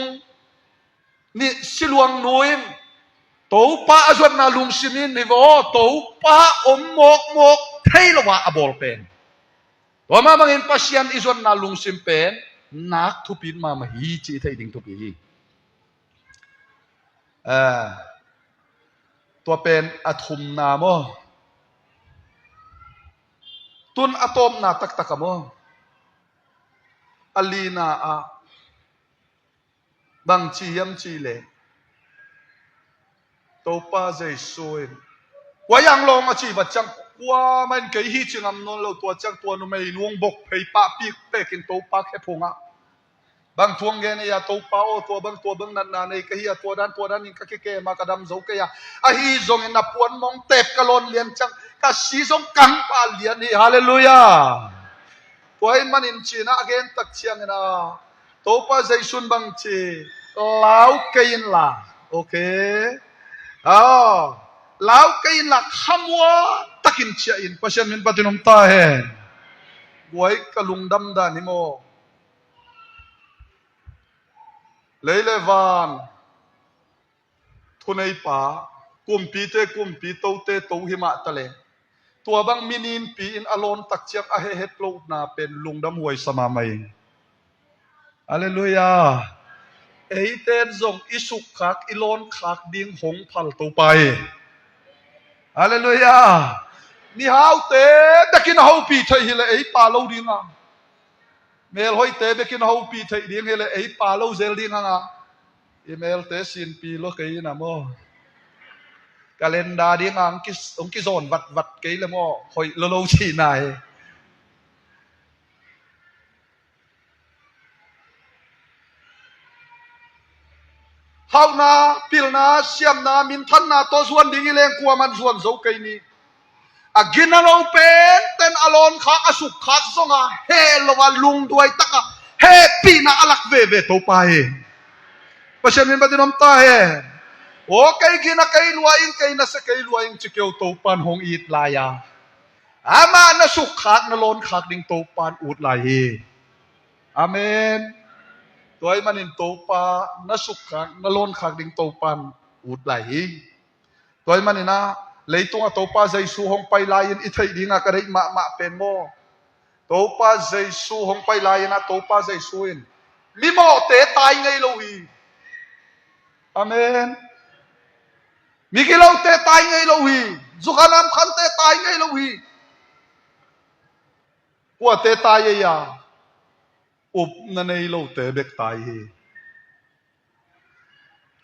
นิสิลวงนุยตัวป้าจวนนาลุงซิมินนี่ว่าตัวป้าอมหมกเทลวะอบอลเป็นตัวมาบางอินปัสยันอิจวนนาลุงซิมเป็นนักทุบินมาฮีจีเทดิ่งทุบีตัวเป็นอะตอมนามอตุนอะตอมนาตักตะกะโมอลีนาอะบางชียมชีเลตัวป้าใจสวยว่ายังลงอาชีพจังว่ามันเกยฮีจิงอัมนนเราตัวจังตัวนุ่มไม่นุ่งบกเพย์ปะปีกเปกินตัวป้าแค่พงอ่ะบางทวงเงี้ยเนี่ยตัวป้าโอตัวบางนั้นในกะเฮียตัวนั้นนี่ก็แค่มากระดำโจกะยาอะฮีจงเงินนับปวนมองเต็บกะลนเลียนจังกะสีจงกังปาเลียนนี่ฮาเลลูยาตัวไอ้มันอินชีนะเกนตักเชียงนะตัวป้าใจชุนบางชีลาวเกินละโอเคลาวเกินละคำว่าตักินเชียอินเพราะฉะนั้นปฏินมตาเห็นไว้กะลุงดำดานิโมเลวานทุนไอป่ากุมปีโตเตโตหิมะทะเลตัวบางมินินปีอินอโลนตักเชียงอาเฮตโลกนาเป็นลุงดำหวยสมามัยอาเลลูยาเอเตนจงอิสุขักอิโลนขักดิ่งหงพัลตัวไปอาเลลูยานี่ฮาวเตตะกินฮาวปีไทยเลยไอป่าเราดิ่งอ่ะเมลหอยเตะไปกินฮาวปีไทยดิ่งเลยไอป่าเราเซลดิ่งอ่ะอีเมลเตะสินปีโลกอีน่ะโมกาเลนดาดิ่งอ่ะองกิโซนวัดกี่เลยโมหอยโลชีนายเฮานาพิลนาเสียมนามินทันนาตัวส่วนดิ่งเลงกลัวมันส่วนโซกัยนี่อากินเราเป็นเต้นอารมณ์ข้าอสุขข้าสงะเฮลวันลุงด้วยตะกะเฮปีนาอลักเวตัวไป pasien min batinom ta he o kai gina kai luain kai na sa kai luain chikeu to pan hong it laya ama na sukhak na lon khak ding to pan ut lai hi amen toy manin to pa na sukhak na lon khak ding to pan ut lai hi toy manina leitung a to pa jaisu hong pai lain i thei dinga ka rei ma pen mo to pa jaisu hong pai lain a to pa jaisu in mi mo te tai ngai lo hi amen mi ki lo te tai ngai lo hi zu khanam khan te tai ngai lo hi kwa te tai ya up na nei lo te bek tai hi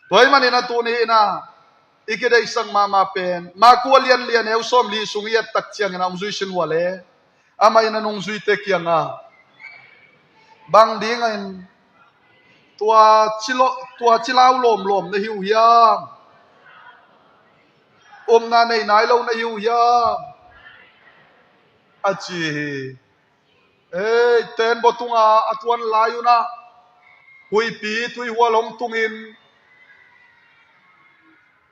toy manina tu ni na ikidai sang mama pen ma ko lian lian eu som li sungiat tak chiang na umzui sin wale amai na nong zui te kianga bang ding in tua chilau lom na hiu hiam na nei nai lo na hiu hiam achi ten botunga atuan layuna hui pi tui hua long tungin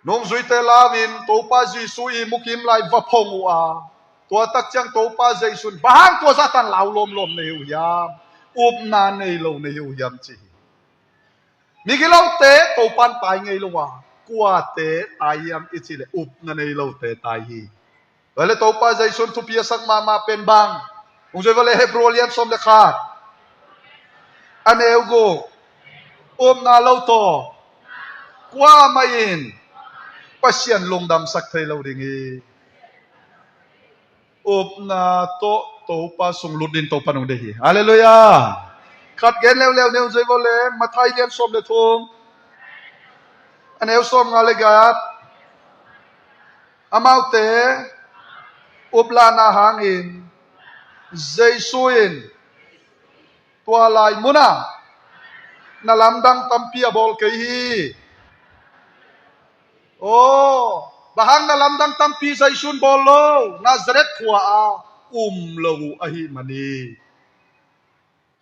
nong zui te lavin to pa jisu i mukim lai va phong a tua tak chang to pa jaisun bahang tua satan lau lom na hiu hiam na nei lo na hiu hiam chi mi ki lo te to pan tai ngei lo wa kwa te tai yam ichi le na nei lo te tai hi wale to pa jaisun tu pia sak mama pen bang ung joi wale hebrolian som le khat ane ugo na lo to kwa main pasian longdam sak thei lo ding hi na to pa sung ludin to panong de hi hallelujah khat gen lew neu joi wale mathai lian som le thum ane som ngale gat amaute uplana hangin jaisuin tua lai muna nalamdang tampia bol kai hi bahang nalamdang tampi jaisun bol lo nazaret khua a lo ahi mani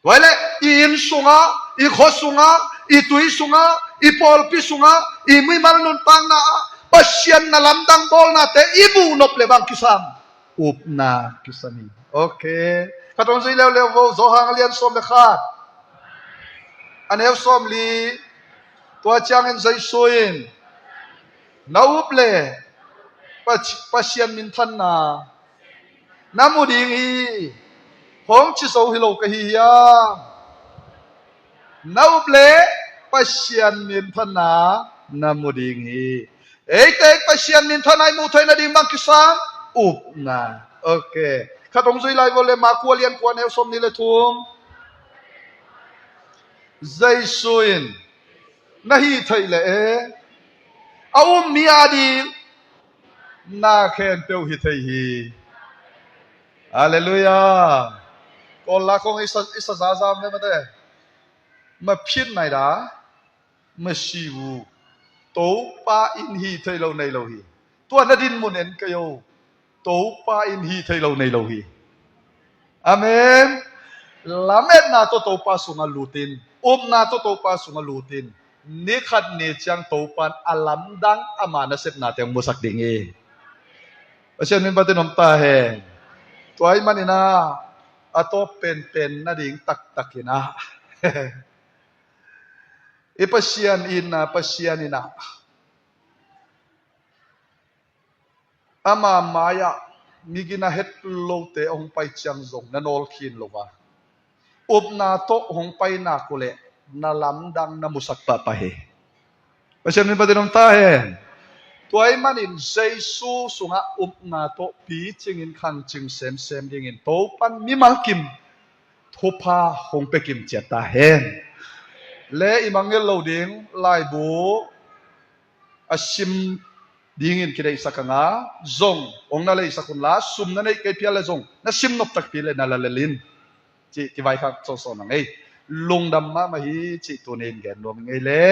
wale in sunga i kho sunga i tui sunga i pol pi sunga i mi mal nun pang na pasien nalamdang bol na te ibu nop le bang kisam na kisani okay katong zui lew vo zo hang lian som le khat anew som li tua chang en zai soin naup le pasien min than na namuding hi hong chi so hi lo ka hi ya naup le pasien min than na namuding hi te pasien min than ai mu thoi na ding bang kisam na okay katong zui lai vole ma ko lian ko anew som ni le thum jaisuin nahi thai le miadi na khen peu hi thei hi hallelujah ko la kong isa za za me ma de ma phin nai da ma si wu to pa in hi thei lo nei lo hi tua na din mun en kayo to pa in hi thei lo nei lo hi amen lamet na to pa sunga lutin na to pa sunga lutin ni khat ni chang to pan alam dang amana set na teng musak ding e asen min batin ta he toy manina ato pen na ding tak ina pasian ina ama maya migina het lote ong pai chang zong na nol khin lowa na to hong pai na kule na lamdang na musak pa he pasian min batin ta he toy manin jaisu sunga na to pi chingin khang ching sem ding in to pan mi malkim thopa hong pe kim cheta hen le imangel lo ding lai bu asim ding in kidai sakanga zong ong na le sakun la sum na nei ke pia le zong na sim nop tak pi le na la lin chi vai khak so na ngai lungdam ma hi chi tunin gen nom ngai le